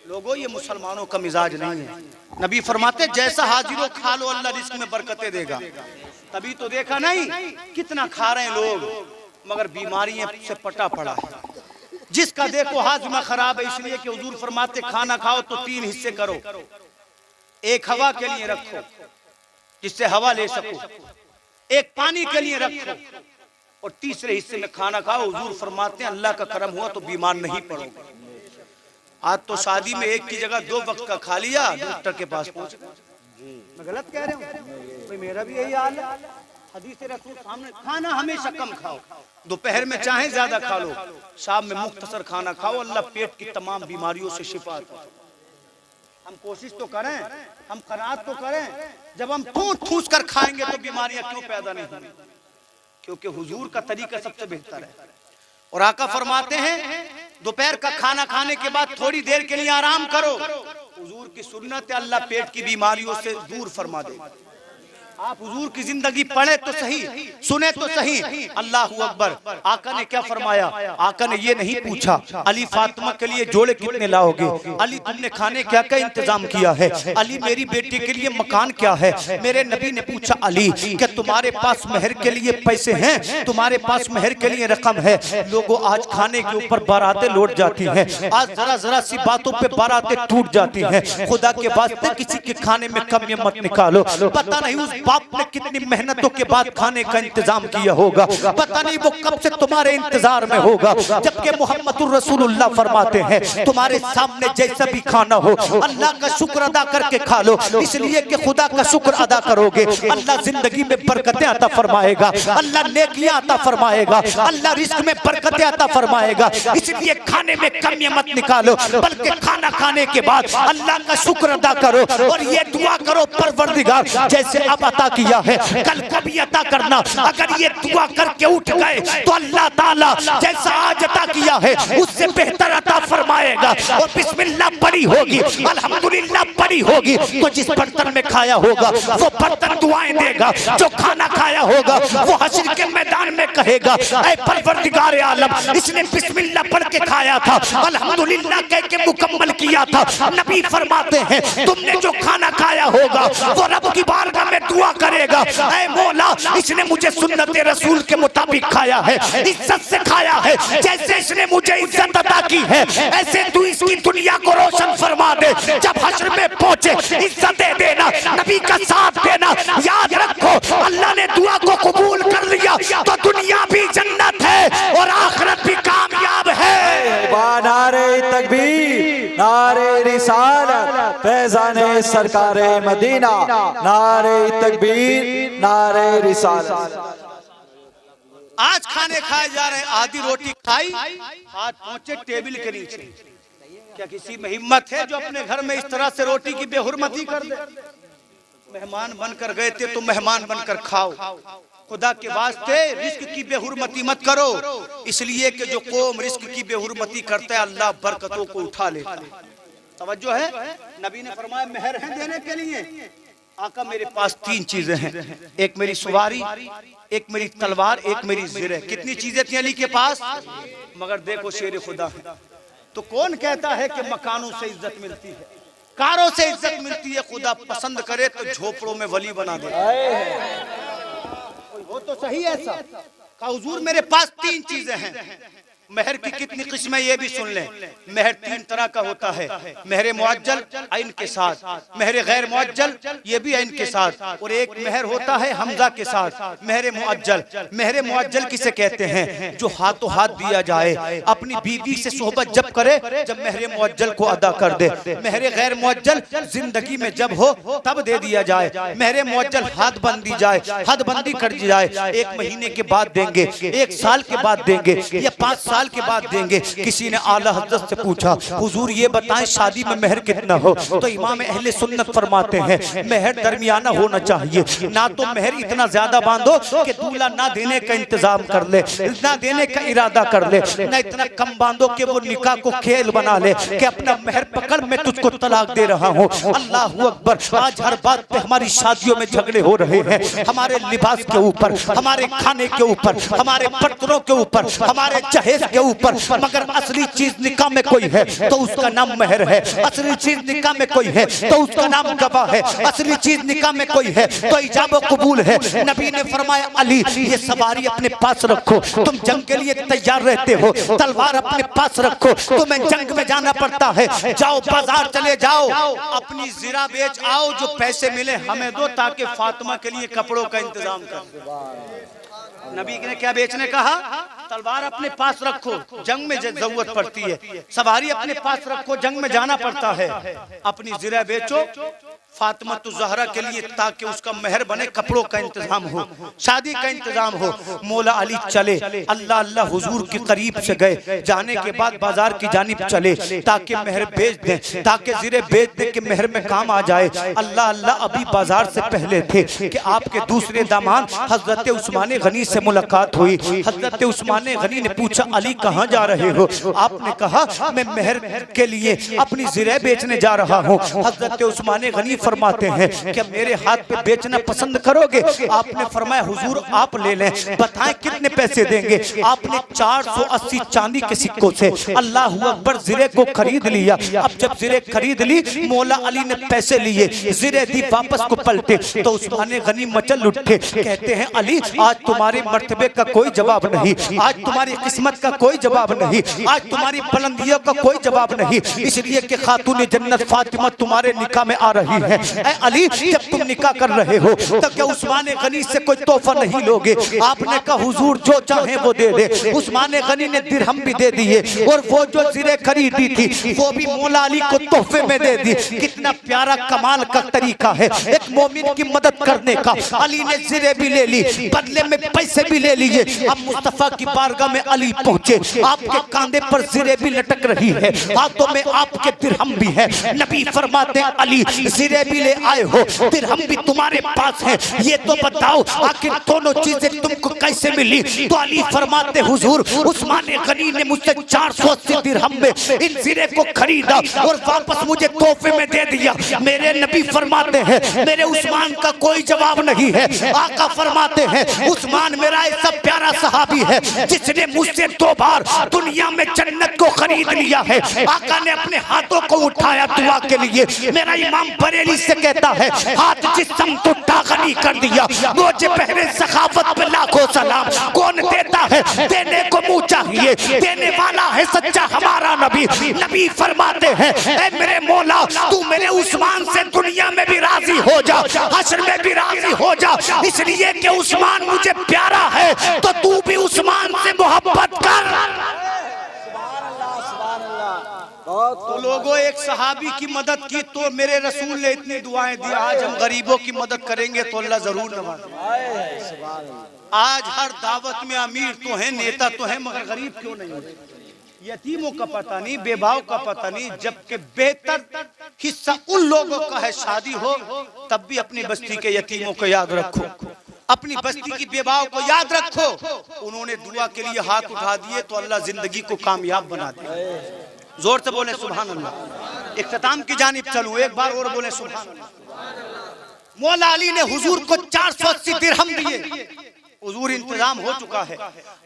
लोगों, ये मुसलमानों का मिजाज नहीं है। नबी फरमाते, जैसा हाजिरो खा लो, अल्लाह रिस्क में बरकतें देगा। तभी तो देखा नहीं कितना खा रहे हैं लोग, मगर बीमारियां से पटा पड़ा है। जिसका देखो हाजमा खराब है, इसलिए कि हुजूर फरमाते, खाना खाओ तो 3 हिस्से करो। एक हवा के लिए रखो जिससे हवा ले सको, एक पानी के लिए रखो, और तीसरे हिस्से में खाना खाओ। हुजूर फरमाते हैं, अल्लाह का करम हुआ तो बीमार नहीं पड़ोगे। आज तो शादी में एक की जगह 2 वक्त का खा लिया, डॉक्टर के पास पहुंच गए। मैं गलत कह रहा हूँ? भाई मेरा भी यही हाल है। हदीस रसूल सामने, खाना हमेशा कम खाओ, दोपहर में चाहे ज्यादा खा लो, शाम में मुख्तसर खाना खाओ, अल्लाह पेट की तमाम बीमारियों से शिफा दे। हम कोशिश तो करें, हम कनात तो करें। जब हम ठूस कर खाएंगे तो बीमारियां क्यों पैदा नहीं होंगी? क्योंकि हुजूर का तरीका सबसे बेहतर है। और आका फरमाते हैं, दोपहर का खाना खाने के बाद थोड़ी देर के लिए आराम करो। हुजूर की सुन्नत है, अल्लाह पेट की बीमारियों से दूर फरमा दे। आप हुजूर की जिंदगी पढ़े तो सही, सुने तो सही। अल्लाह अकबर। आका ने क्या फरमाया? आका ने ये नहीं पूछा अली फातिमा के लिए जोड़े कितने लाओगे, अली तुमने खाने क्या क्या इंतजाम किया है, अली मेरी बेटी के लिए मकान क्या है। मेरे नबी ने पूछा, अली क्या तुम्हारे पास मेहर के लिए पैसे हैं, तुम्हारे पास मेहर के लिए रकम है? लोगों, आज खाने के ऊपर बारातें लौट जाती हैं, आज जरा जरा सी बातों पे बारातें टूट जाती हैं। खुदा के वास्ते किसी के खाने में कमी मत निकालो। पता नहीं उस बाप ने कितनी मेहनतों के बाद खाने का इंतजाम किया होगा, पता नहीं वो कब से तुम्हारे इंतजार में होगा। जबकि मोहम्मदुर रसूलुल्लाह फरमाते हैं, तुम्हारे सामने जैसा भी खाना हो, अल्लाह का शुक्र अदा करके खा लो, इसलिए कि खुदा का शुक्र अदा करोगे, अल्लाह जिंदगी में बरकतें अता फरमाएगा, अल्लाह नेकियां अता फरमाएगा, अल्लाह रिस्क में बरकतें अता फरमाएगा। इसलिए खाने में कमियां मत निकालो, बल्कि खाना खाने के बाद अल्लाह का शुक्र अदा करो और ये दुआ करो, परवरदिगार जैसे अब अता अता किया है, कल को भी अता करना। अगर ये दुआ करके उठ गए तो अल्लाह ताला जैसा आज अता किया है उससे बेहतर अता फरमाएगा। और बिस्मिल्लाह पड़ी होगी, अल्हम्दुलिल्लाह पड़ी होगी, तो जिस बर्तन में खाया होगा वो बर्तन दुआएं देगा। जो खाना खाया होगा वो हश्र के मैदान में कहेगा, ऐ परवरदिगार आलम, इसने बिस्मिल्लाह पढ़ के खाया था, अल्हम्दुलिल्लाह कह के मुकम्मल किया था। नबी फरमाते हैं तुमने जो खाना खाया होगा वो रब की बारगाह में दुआ करेगा, ऐ मौला, इसने मुझे सुन्नत रसूल के मुताबिक खाया है, इज्जत से खाया है, जैसे इसने मुझे इज्जत अता की है ऐसे तू इसकी दुनिया को रोशन फरमा दे। जब हश्र में पहुंचे इज्जत दे देना, नबी का साथ देना। याद रखो अल्लाह ने दुआ को कबूल कर लिया तो दुनिया भी जन्नत है और आखिरत भी कामयाब है। नारे तकबीर, नारे रिसालत, फैज़ाने सरकारे मदीना, नारे तकबीर, नारे रिसालत। आज खाने खाए जा रहे हैं, आधी रोटी खाई, हाथ पहुंचे टेबल के नीचे। क्या किसी में हिम्मत है जो अपने घर में इस तरह से रोटी की बेहुरमती कर दे? मेहमान बनकर गए थे तो मेहमान बनकर खाओ। खुदा के वास्ते रिस्क की बेहुरमती मत करो, इसलिए कि जो कौम रिस्क की बेहुरमती करता है अल्लाह बरकतों को उठा लेता है। तवज्जो है, नबी ने फरमाया मेहर है देने के लिए। आका मेरे पास 3 चीजें हैं, एक मेरी सवारी, एक मेरी तलवार, एक मेरी ज़िर। कितनी चीजें थी अली के पास? मगर देखो शेर खुदा है तो कौन कहता है कि मकानों से इज्जत मिलती है, कारों से इज्जत मिलती है? खुदा पसंद करे तो झोपड़ों में वली बना दे। वो तो सही है ऐसा का हुजूर मेरे पास 3 चीजें हैं। मेहर की कितनी किस्में ये भी सुन लें। मेहर 3 तरह का होता है, मेहर मुअज्जल ऐन के साथ, मेहर गैर मुअज्जल ये भी ऐन के साथ, और एक मेहर होता है हमजा के साथ, मेहर मुअज्जल। मेहर मुअज्जल किसे कहते हैं? जो हाथों हाथ दिया जाए, अपनी बीवी से सोहबत जब करे जब मेहर मुअज्जल को अदा कर दे। मेहर गैर मुअज्जल जिंदगी में जब हो तब दे दिया जाए। मेहर मुअज्जल हाथ बंद दी जाए, हद बंदी कर दी जाए, 1 महीने के बाद देंगे, 1 साल के बाद देंगे या 5 साल के बाद देंगे। किसी ने आला हज़रत से पूछा हुजूर ये बताएं शादी में मेहर कितना हो? तो इमाम अहले सुन्नत फरमाते हैं मेहर दरमियाना होना चाहिए, ना तो मेहर इतना ज्यादा बांधो कि दूल्हा ना देने का इंतजाम कर ले, ना देने का इरादा कर ले, ना इतना कम बांधो कि वो निकाह को खेल बना ले कि अपना मेहर पकड़ मैं तुझको तलाक दे रहा हूँ। अल्लाह अकबर। आज हर बात पे हमारी शादियों में झगड़े हो रहे हैं, हमारे लिबास के ऊपर, हमारे खाने के ऊपर, हमारे बर्तनों के ऊपर, हमारे जहेज के ऊपर। मगर असली चीज निकाह में कोई है तो उसका नाम मेहर है, असली चीज निकाह में कोई है तो उसका नाम गवाह है, असली चीज निकाह में कोई है तो इजाब कबूल है। नबी ने फरमाया अली ये सवारी अपने पास रखो, तुम जंग के लिए तैयार रहते हो, तलवार अपने पास रखो, तुम्हें जंग में जाना पड़ता है, जाओ बाजार चले जाओ, अपनी ज़िरा बेच आओ, जो पैसे मिले हमें दो ताकि फातिमा के लिए कपड़ों का इंतजाम कर। नबी ने क्या बेचने कहा? तलवार अपने पास रखो, जंग में जरूरत पड़ती है, सवारी अपने पास रखो, जंग में जाना पड़ता है, अपनी ज़िरा बेचो फातिमा ज़हरा के लिए ताकि उसका मेहर बने, कपड़ों का इंतजाम हो, शादी का इंतजाम हो। मौला अली चले, अल्लाह अल्लाह हुजूर के करीब से गए, जाने के बाद बाजार की जानिब चले ताकि मेहर बेच दें, ताकि ज़िरे बेच दें कि मेहर में काम आ जाए। अल्लाह अल्लाह अभी बाजार से पहले थे कि आपके दूसरे दामाद हजरत उस्मान गनी से मुलाकात हुई। हजरत उस्मान गनी ने पूछा अली कहाँ जा रहे हो? आपने कहा मैं मेहर के लिए अपनी ज़िरे बेचने जा रहा हूँ। हजरत उस्मान गनी फरमाते हैं क्या मेरे हाथ पे बेचना पसंद करोगे? आपने फरमाया हुजूर आप ले लें, बताएं कितने पैसे देंगे? आपने 480 चांदी के सिक्कों से अल्लाह अकबर ज़िरे को खरीद लिया। अब जब ज़िरे खरीद ली, मौला अली ने पैसे लिए, ज़िरे दी, वापस को पलटे तो उस्मान गनी मचल उठे, कहते हैं अली आज तुम्हारे मर्तबे का कोई जवाब नहीं, आज तुम्हारी किस्मत का कोई जवाब नहीं, आज तुम्हारी बुलंदियों का कोई जवाब नहीं, इसलिए कि खातून जन्नत फातिमा तुम्हारे निकाह में आ रही है। ऐ अली जब तुम निकाह कर रहे हो तो क्या उस्मान गनी से कोई तोहफा नहीं लोगे? आपने कहा हुजूर जो चाहे वो दे दे। उस्मान गनी ने दिरहम भी दे दिए और वो जो ज़िरे खरीदी थी वो भी मौला अली को तोहफे में दे दी। कितना प्यारा कमाल का तरीका है एक मोमिन की मदद करने का। अली ने ज़िरे भी ले ली, बदले में पैसे भी ले लिए। अब मुस्तफा की बारगाह में अली पहुंचे, आपके कांधे पर ज़िरे भी लटक रही है, हाथों में आपके दिरहम भी है। नबी फरमाते हैं अली ज़िरे वसीले भी ले आए हो, दिरहम भी तुम्हारे पास है, ये तो बताओ आखिर दोनों चीजें तुमको कैसे मिली? तो अली फरमाते हुजूर उस्मान गनी ने मुझसे 480 दिरहम में इन सिरे को खरीदा और वापस मुझे तोहफे में दे दिया। मेरे नबी फरमाते हैं मेरे उस्मान का कोई जवाब नहीं है। आका फरमाते हैं उस्मान मेरा ऐसा प्यारा सहाबी है जिसने मुझसे 2 बार दुनिया में जन्नत को खरीद लिया है। आका ने अपने हाथों को उठाया दुआ के लिए। मेरा इमाम बरेली से कहता है हाथ जिस्म तो टागनी कर दिया, मुझे पहले सखावत पे लाखों सलाम। कौन देता है? देने को मुंह चाहिए, देने वाला है सच्चा हमारा नबी। नबी फरमाते हैं ऐ मेरे मौला तू मेरे उस्मान से दुनिया में भी राजी हो जा, हश्र में भी राजी हो जा, इसलिए कि उस्मान मुझे प्यारा है तो तू भी उस्मान से मोहब्बत कर। तो लोगों एक सहाबी की मदद की तो मेरे रसूल ने इतनी दुआएं दी। आज हम गरीबों की मदद करेंगे तो अल्लाह जरूर नवाजेगा। आज हर दावत में अमीर तो है, नेता तो है, मगर गरीब क्यों नहीं होते? यतीमों का पता नहीं, बेभाव का पता नहीं, जबकि बेहतर हिस्सा उन लोगों का है। शादी हो तब भी अपनी बस्ती के यतीमों को याद रखो, अपनी बस्ती की बेवाओं को याद रखो। उन्होंने दुआ के लिए हाथ उठा दिए तो अल्लाह जिंदगी को कामयाब बना दिया। जोर से बोले सुभान अल्लाह। इख्तिताम की जानिब चलूं, एक बार और बोले सुभान अल्लाह। मौला अली ने हुजूर को 480 दिरहम दिए। हुजूर इंतजाम हो चुका है।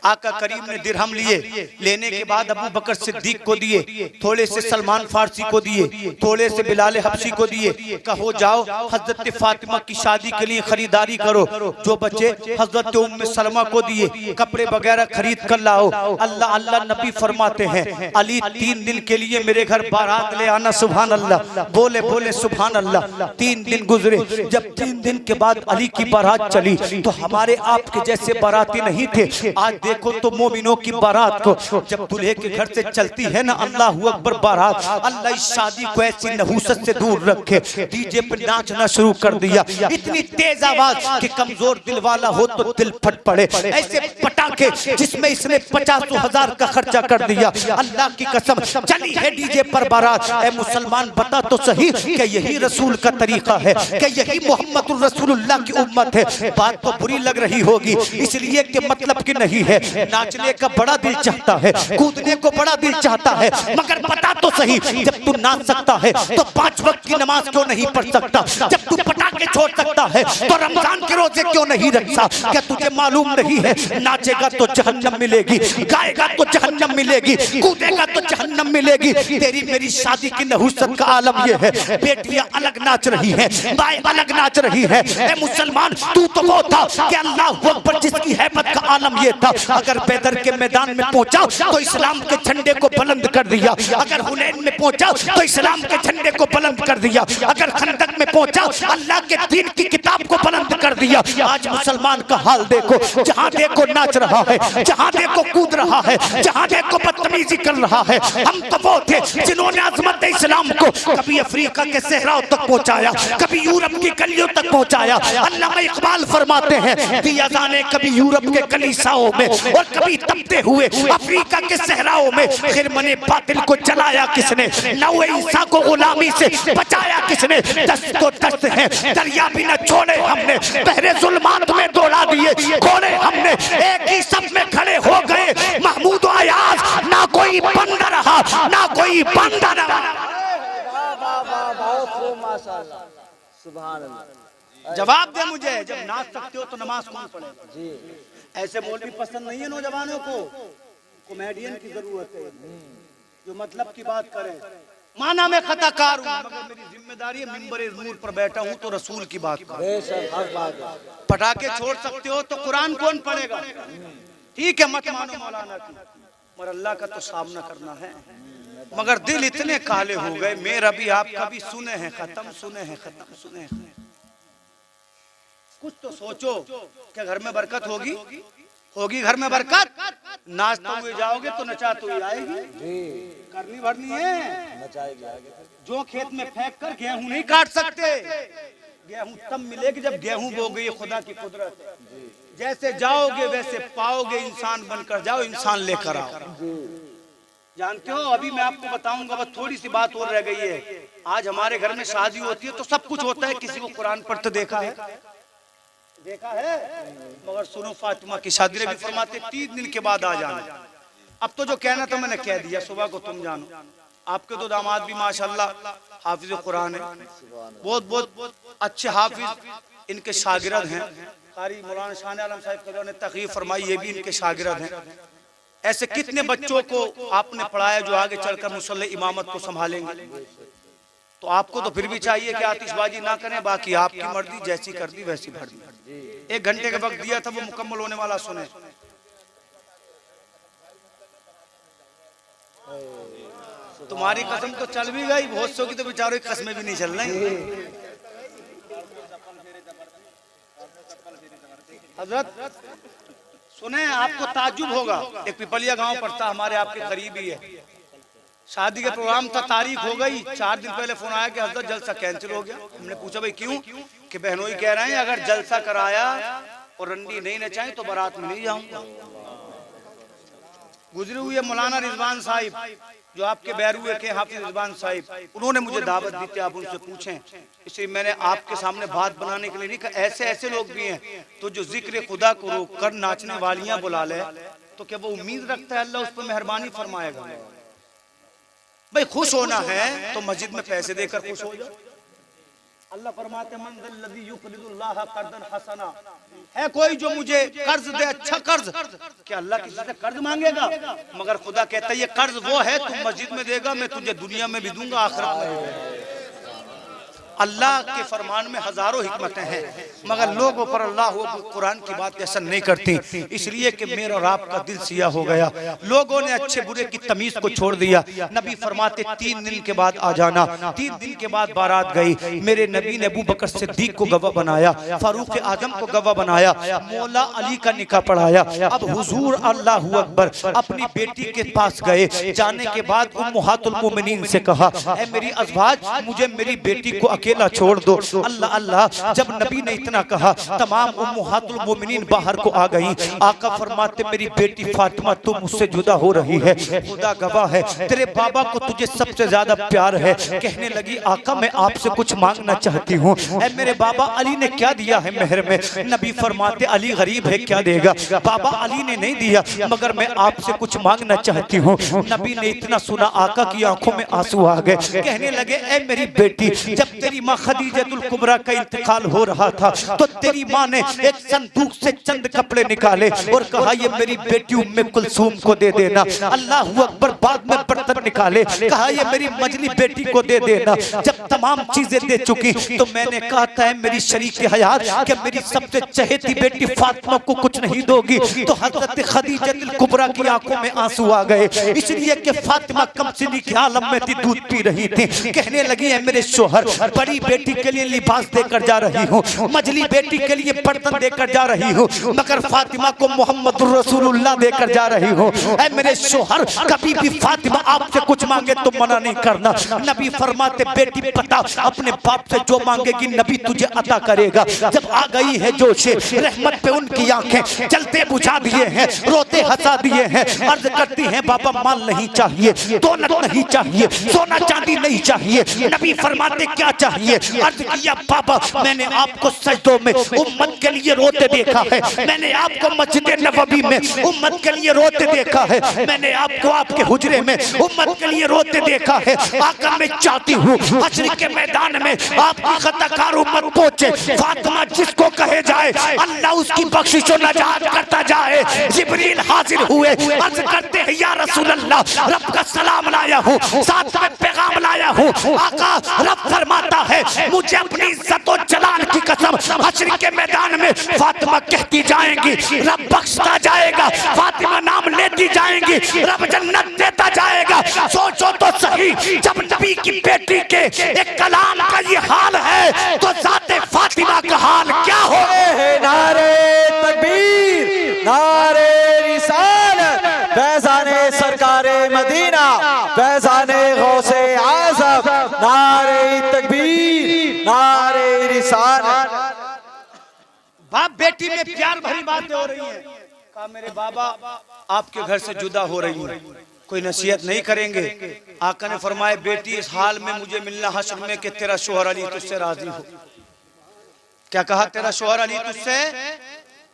आका करीम ने दिरहम लिए, लेने के बाद अबू बकर सिद्दीक को दिए, थोड़े से सलमान फारसी को दिए, थोड़े से बिलाल हबशी को दिए। कहो जाओ हजरत फातिमा की शादी के लिए खरीदारी करो। जो बच्चे हजरत उम्मे सलमा को दिए, कपड़े वगैरह खरीद कर लाओ। अल्लाह अल्लाह नबी फरमाते हैं अली 3 दिन के लिए मेरे घर बारात ले आना। सुभान अल्लाह। बोले बोले सुभान अल्लाह। 3 दिन गुजरे। जब 3 दिन के बाद अली की बारात चली तो हमारे आपके जैसे बाराती नहीं थे। आज देखो तो मोमिनों की बारात को जब दूल्हे के घर से चलती है ना, अल्लाह अकबर बारात, अल्लाह इस शादी को ऐसी नहूसत से दूर रखे। डीजे पे नाचना शुरू कर दिया, इतनी तेज आवाज कि कमजोर दिल वाला हो तो दिल फट पड़े। ऐसे पटाखे जिसमें इसने 50,000 का खर्चा कर दिया। अल्लाह की कसम चली है डीजे पर बारात। ऐ मुसलमान बता तो सही कि यही रसूल का तरीका है, कि यही मोहम्मद रसूलुल्लाह की उम्मत है। बात तो बुरी लग रही होगी, इसलिए कि मतलब की नहीं है। नाचने का बड़ा दिल चाहता है, कूदने को बड़ा दिल चाहता है, मगर पता तो सही जब तू नाच सकता है तो 5 वक्त की नमाज क्यों नहीं पढ़ सकता? जब तू पटाखे छोड़ सकता है तो रमजान के रोजे क्यों नहीं रखता? क्या तुझे मालूम नहीं है नाचेगा तो जहन्नम मिलेगी, गाएगा तो जहन्नम मिलेगी, कूदेगा तो जहन्नम मिलेगी। तेरी मेरी शादी की नहुसत का आलम ये है, बेटियां अलग नाच रही है, बाएं अलग नाच रही है। मुसलमान तू तो वो था कि अल्लाह अकबर जिसकी हैबत का आलम ये था, अगर बैदर के मैदान में पहुंचा तो इस्लाम के झंडे को बुलंद कर दिया, अगर हुनैन में पहुंचा तो इस्लाम के झंडे को बुलंद कर दिया, अगर खंदक में पहुंचा अल्लाह के दीन की किताब को बुलंद कर दिया। आज मुसलमान का हाल देखो, जहां देखो नाच रहा है, जहां देखो कूद रहा है, जहां देखो बदतमीजी कर रहा है। हम तो वो थे जिन्होंने अजमत इस्लाम को कभी अफ्रीका के सहराओं तक पहुंचाया, कभी यूरोप की गलियों तक पहुंचाया। अल्लामा इकबाल फरमाते हैं दिया जाने कभी यूरोप के कलीसाओं में और कभी तपते हुए अफ्रीका के सहराओं में। खिरमने बातिल को जलाया किसने, नौए ईसा को गुलामी से बचाया किसने? दस्त तो दस्त है, दरिया भी न छोड़े हमने, पहरे जुल्मात में दौड़ा दिए घोड़े हमने। एक ही सब में खड़े हो गए महमूद अयाज, ना कोई बंदा रहा ना कोई बंदा रहा। जवाब दे मुझे, जब नाच सकते हो तो नमाज कौन पढ़ेगा? जी ऐसे मौलवी पसंद नहीं है नौजवानों को, कॉमेडियन की जरूरत है जो मतलब की बात करे। माना मैं खताकार हूँ मगर मेरी जिम्मेदारी है मिंबरे नूर पर बैठा हूँ तो रसूल की बात कर। पटाखे छोड़ सकते हो तो कुरान कौन पढ़ेगा? ठीक है मत मानो मौलाना की, मगर अल्लाह का तो सामना करना है। मगर दिल इतने काले हो गए, मेरा भी आप कभी सुने हैं खत्म, सुने हैं खत्म, सुने हैं। कुछ तो सोचो, क्या घर में बरकत होगी? होगी घर में बरकत? नाचते हुए जाओगे तो नचाते हुए आएगी, करनी भरनी है, नचाएगी आगे। जो खेत में फेंक कर गेहूं नहीं काट सकते, गेहूं तब मिलेगी जब गेहूं बोगे। खुदा की कुदरत है, जैसे जाओगे वैसे पाओगे। इंसान बनकर जाओ, इंसान लेकर आओ। जानते हो, अभी मैं आपको बताऊंगा, बस थोड़ी सी बात और रह गई है। आज हमारे घर में शादी होती है तो सब कुछ होता है, किसी को कुरान पढ़ते देखा है? देखा है? मगर सुनो, फातिमा की शादी नबी फरमाते 3 दिन के बाद आ जाना। अब तो जो कहना था मैंने कह दिया, सुबह को तुम जानो। आपके तो दामाद भी माशाल्लाह हाफिज कुरान है, बहुत बहुत अच्छे हाफिज, इनके शागिर्द हैं। कारी मौलाना शाह आलम साहब ने तकरीर फरमाई, ये भी इनके शागिर्द हैं। ऐसे कितने बच्चों को आपने पढ़ाया जो आगे चलकर मुसल्ले इमामत को संभालेंगे। तो आपको तो फिर भी चाहिए कि आतिशबाजी ना करें, बाकी आपकी मर्जी, जैसी कर दी वैसी भर दी। 1 घंटे का वक्त दिया था, वो मुकम्मल होने वाला, सुने। तुम्हारी कसम तो चल भी गई, बहुत सौ की तो बेचारों की कसमें भी नहीं चल रही। हजरत सुने, आपको ताज्जुब होगा, एक पिपलिया गांव पड़ता हमारे आपके करीब ही है। शादी के प्रोग्राम था, तारीख हो गई, 4 दिन पहले फोन आया कि हजरत जलसा कैंसिल हो गया। हमने पूछा भाई क्यों? कि बहनोई कह रहे हैं अगर जलसा कराया और रंडी नहीं नचाई तो बारात में नहीं जाऊंगा। गुजरे हुए मौलाना रिजवान साहिब जो आपके बैरुए के हाफिज रिजवान साहिब, उन्होंने मुझे दावत दी थी आप उनसे पूछें, इसलिए मैंने आपके सामने बात बनाने के लिए नहीं कहा। ऐसे ऐसे लोग भी हैं तो जो जिक्र खुदा को रोक कर नाचने वालियां बुला ले, तो क्या वो उम्मीद रखता है अल्लाह उस पर मेहरबानी फरमाएगा? भाई खुश होना है तो मस्जिद में पैसे देकर खुश हो जाओ। अल्लाह फरमाते मंज़िल युक़रिदुल्लाह कर्ज़न हसना, है कोई जो मुझे कर्ज दे, अच्छा कर्ज। क्या अल्लाह किसी से कर्ज मांगेगा? मगर खुदा कहता है ये कर्ज वो है तुम मस्जिद में देगा, मैं तुझे दुनिया में भी दूंगा, आखिरत में भी दूंगा। अल्लाह के फरमान में हजारों हिकमतें हैं, मगर लोगों पर अल्लाह कुरान की बात असर नहीं करती, इसलिए कि मेरा और आपका दिल सिया हो गया। लोगों ने अच्छे बुरे की तमीज को छोड़ दिया। नबी फरमाते 3 दिन के बाद आ जाना। 3 दिन के बाद बारात गई। मेरे नबी ने अबू बकर सिद्दीक को गवाह बनाया, फारूक आजम को गवाह बनाया, मौला अली का निकाह पढ़ाया। अब हुजूर अल्लाहू अकबर अपनी बेटी के पास गए। जाने के बाद उम्महातुल मोमिनीन से कहा, ऐ मेरी अज़वाज, मुझे मेरी बेटी को अकेला छोड़ दो। अल्लाह अल्लाह, जब नबी ने इतना कहा तमाम उम्महातुल मोमिनीन बाहर को आ गई। आका फरमाते मेरी बेटी फातिमा तू मुझसे जुदा हो रही है, खुदा गवाह है तेरे बाबा को तुझे सबसे ज्यादा प्यार है। कहने लगी आका मैं आपसे कुछ मांगना चाहती हूँ। ऐ मेरे बाबा अली ने क्या दिया है मेहर में? नबी फरमाते अली गरीब है क्या देगा? बाबा अली ने नहीं दिया, मगर मैं आपसे कुछ मांगना चाहती हूँ। नबी ने इतना सुना आका की आंखों में आंसू आ गए। कहने लगे ऐ मेरी बेटी, जब तेरी माँ खदीजतुल कुबरा का इंतकाल हो रहा था तो तेरी माँ ने एक संदूक से चंद कपड़े निकाले और कहा ये मेरी बेटी उम्मे कुलसूम को दे देना। अल्लाहू अकबर, बाद में बर्तन निकाले, कहा ये मेरी मजली बेटी को दे देना। जब तमाम चीजें दे चुकी तो मैंने कहा था मेरी शरीक हयात कि मेरी सबसे चहेती बेटी फातिमा को कुछ नहीं दोगी, तो हजरत खदीजतुल कुबरा की आंखों में आंसू आ गए, इसलिए कि फातिमा कम सिनी के आलम में थी, दूध पी रही थी। कहने लगी है मेरे शोहर, बड़ी बेटी के लिए लिबास देकर जा रही हूँ, मजली बेटी के लिए बर्तन देकर जा रही हूँ, मगर फातिमा को मोहम्मद रसूलुल्लाह देकर जा रही हूँ। ऐ मेरे शोहर, कभी भी फातिमा आपसे कुछ मांगे तो मना नहीं करना। नबी फरमाते बेटी पता अपने बाप से जो मांगेगी नबी तुझे अता करेगा। जब आ गई है जोशे रहमत पे उनकी आंखें जलते बुझा दिए हैं, रोते हंसा दिए हैं। अर्ज करती हैं बाबा माल नहीं चाहिए, दौलत नहीं चाहिए, सोना चांदी नहीं चाहिए। नबी फरमाते क्या चाहिए? अर्ज किया बाबा मैंने आपको सजदों में उम्मत के लिए रोते देखा है, मैंने आपको मस्जिद नबवी में उम्मत के लिए रोते देखा है, मैंने आपको आपके हुजरे में उम्मत के लिए रोते देखा है। आका मैं चाहती हूँ हश्र के मैदान में आपकी खताकार उम्मत पहुंचे, फातिमा जिसको कहे जाए अल्लाह उसकी बख्शिश और नजात करता जाए। जिब्रील हाजिर हुए, अर्ज करते हैं या रसूल अल्लाह, रब का सलाम लाया हूँ, साथ में पैगाम लाया हूँ। आका रब फरमाता है मुझे अपनी इज्जत और जलाल की कसम, हश्र के मैदान में फातिमा कहती जाएंगी रब बख्शता जाएगा, फातिमा नाम लेती जाएंगी रब जन्नत देता जाएगा। सोचो तो सही, जब नबी की बेटी के एक कलाम का ये हाल है तो ज़ाते फातिमा का हाल क्या हो? नारे तकबीर, नारे रिसालत, फैज़ाने सरकारे मदीना, फैज़ाने गौसे आज़म, नारे तकबीर, नारे रिसालत। बाप बेटी में प्यार भरी बातें हो रही हैं। कहा मेरे बाबा आपके घर से जुदा हो रही हूँ, कोई नसीहत नहीं करेंगे। आका ने फरमाया बेटी इस हाल में मुझे मिलना हश्र में कि तेरा शोहर अली तुझसे राजी हो। क्या कहा? तेरा शोहर अली तुझसे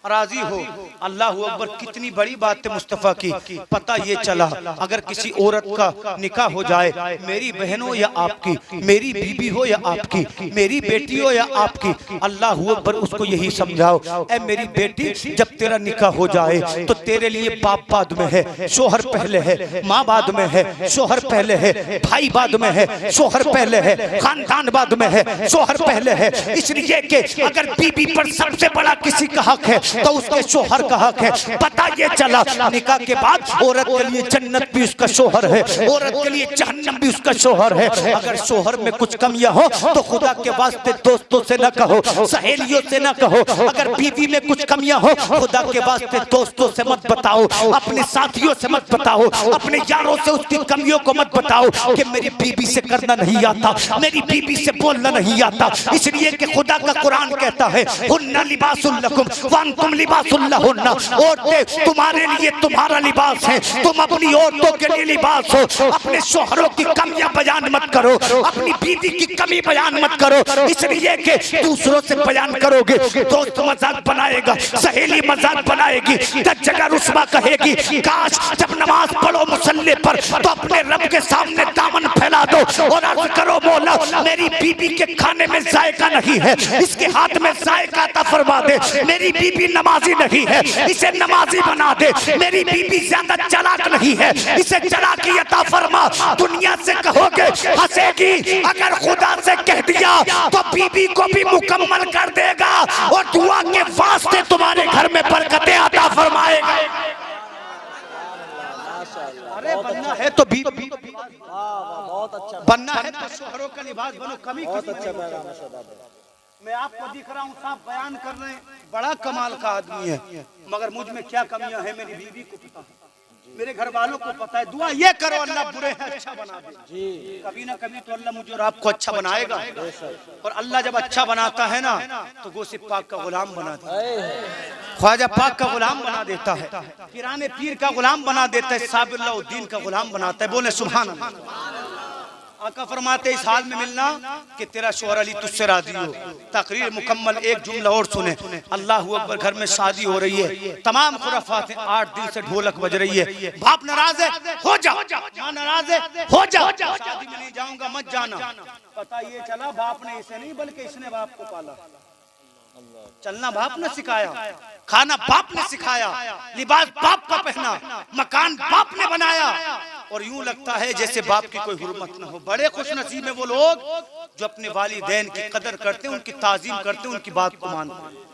राजी हो। अल्लाह अकबर, कितनी बड़ी बात है मुस्तफ़ा की। पता ये चला अगर किसी औरत का निकाह हो जाए, मेरी बहन हो या आपकी, मेरी बीबी हो या आपकी, मेरी बेटी हो या आपकी, अल्लाह अकबर उसको यही समझाओ, ऐ मेरी बेटी जब तेरा निकाह हो जाए तो तेरे लिए बाप बाद में है, शोहर पहले है, माँ बाद में है, शोहर पहले है, भाई बाद में है, शोहर पहले है, खानदान बाद में है, शोहर पहले है। इसलिए कि अगर बीबी पर सबसे बड़ा किसी का हक है तो उसके शोहर का हक है। पता ये चला निकाह के बाद औरत के लिए जन्नत भी उसका शोहर है, औरत के लिए जहन्नम भी उसका शोहर है। अगर शोहर में कुछ कमियां हो तो खुदा के वास्ते दोस्तों से न कहो, सहेलियों से न कहो। अगर बीवी में कुछ कमियां हो खुदा के वास्ते दोस्तों से मत बताओ, अपने साथियों से मत बताओ, अपने यारों से उसकी कमियों को मत बताओ कि मेरी बीवी से करना नहीं आता, मेरी बीवी से बोलना नहीं आता। इसलिए कि खुदा का कुरान कहता है हुन्ना लिबासुल लकुम व अंतुम लिबासुल लहुन्ना, औरतें तुम्हारे लिए तुम्हारा लिबास है, तुम अपनी औरतों के लिए लिबास हो। अपने शोहरों की कमियां बयान मत करो, अपनी बीवी की कमी बयान मत करो। इसलिए कि दूसरों से बयान करोगे दोस्त मजाक बनाएगा, सहेली मजाक बनाएगी, जगह रुस्वा कहेगी। काश जब नमाज पढ़ो मुसल्ले पर तो अपने रब के सामने दामन फैला दो और अर्ज करो मौला मेरी बीबी के खाने में जायका नहीं है, इसके हाथ में जायका अता फरमा दे। मेरी बीबी नमाजी नहीं है, इसे नमाजी बना दे। मेरी बीबी ज्यादा चालाक नहीं है, इसे चालाकी अता फरमा। दुनिया से कहोगे हंसेगी, अगर खुदा से कह दिया तो बीबी को भी मुकम्मल कर देगा और दुआ के वास्ते तुम्हारे घर में बरकतें अता फरमाएगा। अरे बनना है तो बीबी, बनना है तो शोहरों का लिबास बनो। कमी मैं आपको दिख रहा हूँ साहब बयान कर रहे हैं, बड़ा कमाल का आदमी है, मगर मुझ में क्या कमियां हैं मेरी बीवी को पता है, मेरे घर वालों को पता है। दुआ ये करो अल्लाह बुरे हैं अच्छा बना दे। कभी ना कभी तो अल्लाह मुझे और आपको अच्छा बनाएगा। और अल्लाह जब अच्छा बनाता है ना तो गौसे पाक का गुलाम बना देता है, ख्वाजा पाक का गुलाम बना देता है, पिराने पीर का गुलाम बना देता है, साबिरुद्दीन का गुलाम बनाता है। बोले सुभान अल्लाह। आका फरमाते इस हाल में मिलना कि तेरा शोहर अली तुझसे राजी हो। तकरीर मुकम्मल। एक जुमला और सुने। अल्लाह अकबर, घर में शादी हो रही है, तमाम खुराफात हैं, 8 दिन से ढोलक बज रही है। बाप नाराज है, हो जा, मां नाराज है, हो जा, शादी में नहीं जाऊंगा, मत जाना। पता ये चला बाप ने इसे नहीं बल्कि इसने बाप को पाला। चलना बाप ने सिखाया, खाना बाप ने सिखाया, लिबास बाप का पहना, मकान बाप ने बनाया। और यूं लगता है जैसे बाप की कोई हुर्मत न हो। बड़े खुश नसीब है वो लोग जो अपने वालिदैन की कदर करते हैं, उनकी ताजीम करते हैं, उनकी बात को मानते हैं।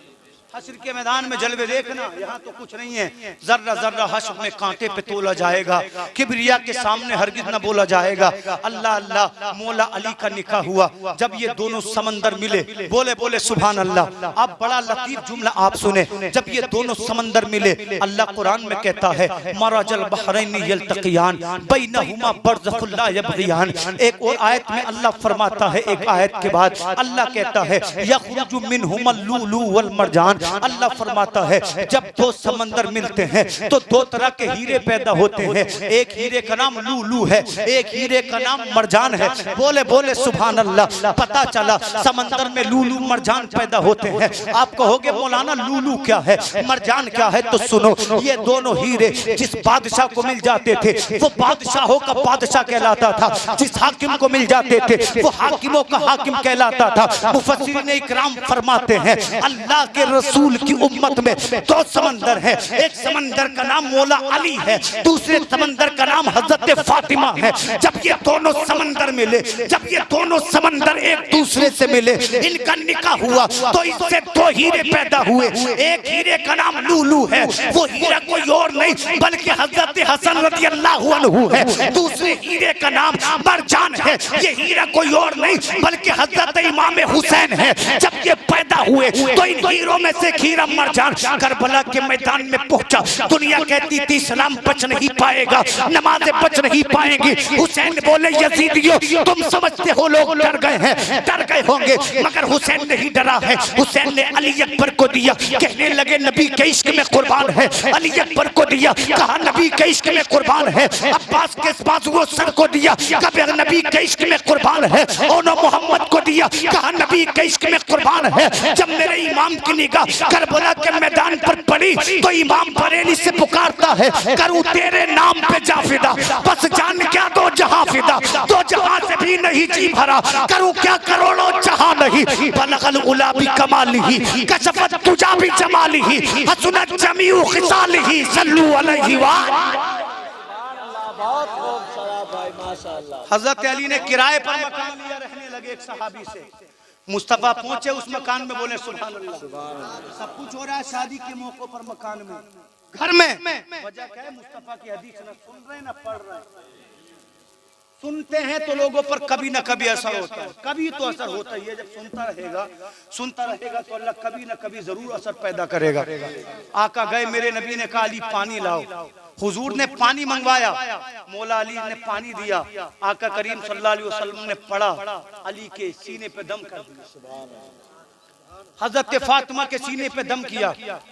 हश्र के मैदान में जलवे देखना, यहाँ तो कुछ नहीं है। जर्रा जर्रा हश्र में कांटे पे तोला जाएगा, किबरिया के सामने हरगिज न बोला जाएगा। अल्लाह अल्लाह, मौला अली का निकाह हुआ जब ये दोनों समंदर मिले। बोले बोले सुभान अल्लाह। अब बड़ा लतीफ जुमला आप सुने। जब ये दोनों समंदर मिले, अल्लाह कुरान में कहता है मरजल बहरैन यल्तक़ियान बैनहुमा बरज़खुन ला यबग़ियान। एक और आयत में अल्लाह फरमाता है, एक आयत के बाद अल्लाह कहता है यख़रुजु मिनहुमा लुलु वल मरजान। अल्लाह फरमाता है जब दो समंदर मिलते हैं तो दो तरह के हीरे पैदा होते हैं। एक हीरे का नाम लूलू है, एक हीरे का नाम मरजान है। बोले बोले सुभान अल्लाह। पता चला समंदर में लूलू मरजान पैदा होते हैं। आप कहोगे मौलाना लूलू क्या है, मरजान क्या है? तो सुनो, ये दोनों हीरे जिस बादशाह को मिल जाते थे वो बादशाहों का बादशाह कहलाता था, जिस हाकिम को मिल जाते थे वो हाकिमों का हाकिम कहलाता था। मुफस्सिरीन इकराम फरमाते हैं अल्लाह के रसूल की उम्मत में दो समंदर है। एक समंदर का नाम मौला अली है, दूसरे समंदर का नाम हजरत फातिमा है। जब ये दोनों समंदर मिले, जब ये दोनों समंदर एक दूसरे से मिले, इनका निकाह हुआ तो इससे दो हीरे पैदा हुए। एक हीरे का नाम लूलू है, वो हीरा कोई और नहीं बल्कि हजरत हसन रज़ी अल्लाहु अन्हु है। दूसरे हीरे का नाम मरजान है, ये हीरा कोई और नहीं बल्कि हजरत इमाम हुसैन है। जब ये पैदा हुए तो इन हीरों में से खीरा मरजान करबला के मैदान में पहुंचा। दुनिया कहती थी इस्लाम बच नहीं पाएगा, नमाजें बच नहीं पाएंगी। हुसैन बोले यजीदियों तुम समझते हो लोग डर गए हैं, डर गए होंगे, मगर हुसैन नहीं डरा है। हुसैन ने अली अकबर को दिया, कहने लगे नबी के इश्क में कुर्बान है। अली अकबर को दिया, कहा नबी के इश्क में कुर्बान है। अब्बास के पास वो सर को दिया, कहा नबी के इश्क में कुर्बान है। और मोहम्मद को दिया, कहा नबी के इश्क में कुर्बान है। जब मेरे इमाम की निगाह करबला के मैदान पर पड़ी तो इमाम बरेली से पुकारता है, करूं तेरे नाम पे जाफिदा, बस जान क्या दो जहां फिदा, दो जहां से भी नहीं जी भरा, करूं क्या करोड़ों जहां नहीं। बलगल उला भी कमालिही कशफत तुजा भी जमालिही हसनत जमीउ खिसालिही सल्लू अलैहि व हजरत अली ने किराए पर मकान लिया, रहने लगे एक सहाबी से। मुस्तफा पहुंचे उस मकान में, बोले सुभान अल्लाह। सब कुछ हो रहा है शादी के मौके पर मकान में, घर में। वजह क्या है? मुस्तफा की हदीस न सुन रहे न पढ़ रहे। सुनते हैं तो लोगों पर कभी न कभी असर होता है, कभी तो असर होता ही है। जब सुनता रहेगा तो अल्लाह कभी न कभी जरूर असर पैदा करेगा। आका गए, मेरे नबी ने कहा अली पानी लाओ। हुजूर ने पानी मंगवाया, मौला अली ने पानी दिया। आका करीम सल्लल्लाहु अलैहि वसल्लम ने पढ़ा, अली के सीने पे दम कर दिया। हजरत फातिमा के सीने पे दम किया,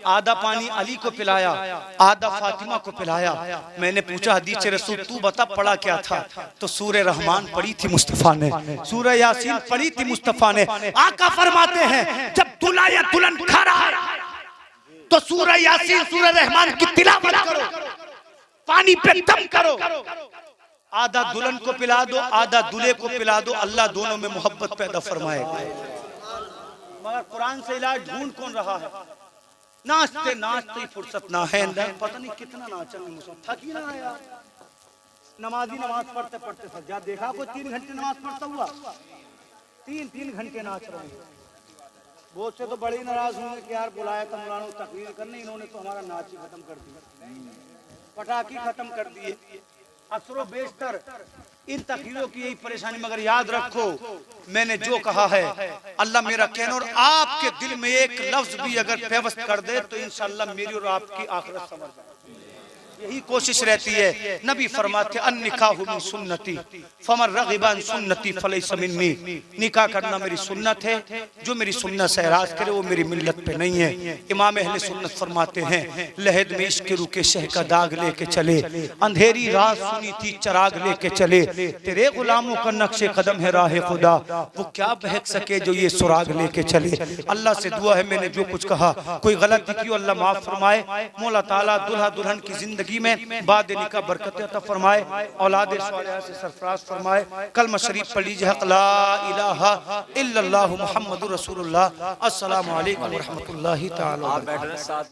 आधा पानी अली को पिलाया, आधा फातिमा को पिलाया। मैंने पूछा हदीस से रसूल तू बता पढ़ा क्या था? तो सूरह रहमान पढ़ी थी मुस्तफा ने, सूरह यासीन पढ़ी थी मुस्तफा ने। आका फरमाते हैं जब दूल्हा या दुल्हन घर आए तो सूरह यासीन सूरह रहमान की तिलावत करो, पानी पे दम करो। आधा दुल्हन को पिला दो, आधा दूल्हे को पिला दो, अल्लाह दोनों में मोहब्बत पैदा फरमाएगा। मगर कुरान से इलाज ढूंढ कौन रहा है? नाचते नाचते ही फुर्सत ना है, पता नहीं कितना नाचेंगे, थक ही ना आया। नमाजी नमाज पढ़ते पढ़ते थक जा, देखा कोई 3 घंटे नमाज पढ़ता हुआ? 3 घंटे नाच रहे हैं। बहुत से तो बड़े नाराज होंगे कि यार बुलाया था मौलाना तकरीर करने, इन्होंने तो हमारा नाच ही खत्म कर दिया, पटाखी खत्म कर दिए। अक्सर बेशतर इन तकरीरों की यही परेशानी। मगर याद रखो मैंने जो कहा है, अल्लाह मेरा कहना और आपके दिल में एक लफ्ज भी अगर पेवस्त कर दे तो इंशाअल्लाह मेरी और आपकी आखिरत समझ जाए। यही कोशिश रहती है। नबी फरमाते अन निकाहु मिन सुन्नती फमन रगिबा अन सुन्नती फलैसा मिन्नी। निकाह करना मेरी सुन्नत है, जो मेरी सुन्नत से एराज करे वो मेरी मिल्लत पे नहीं है। इमाम अहले सुन्नत फरमाते हैं लहद में इश्क के रुके शह का दाग लेके चले, अंधेरी रात सुनी थी चराग लेके चले, तेरे गुलामों का नक्शे कदम है राह खुदा, वो क्या बहक सके जो ये सुराग लेके चले। अल्लाह से दुआ है मैंने जो कुछ कहा कोई गलती की अल्लाह माफ फरमाए। मौला ताला दुल्हा दुल्हन की जिंदगी में बाद निकाह बरकत अता फरमाए, औलाद सालिहा से सरफराज फरमाए। कलमा शरीफ पढ़ लीजिए, ला इलाहा इल्लल्लाहु मुहम्मदुर रसूलुल्लाह। अस्सलामु अलैकुम व रहमतुल्लाहि तआला।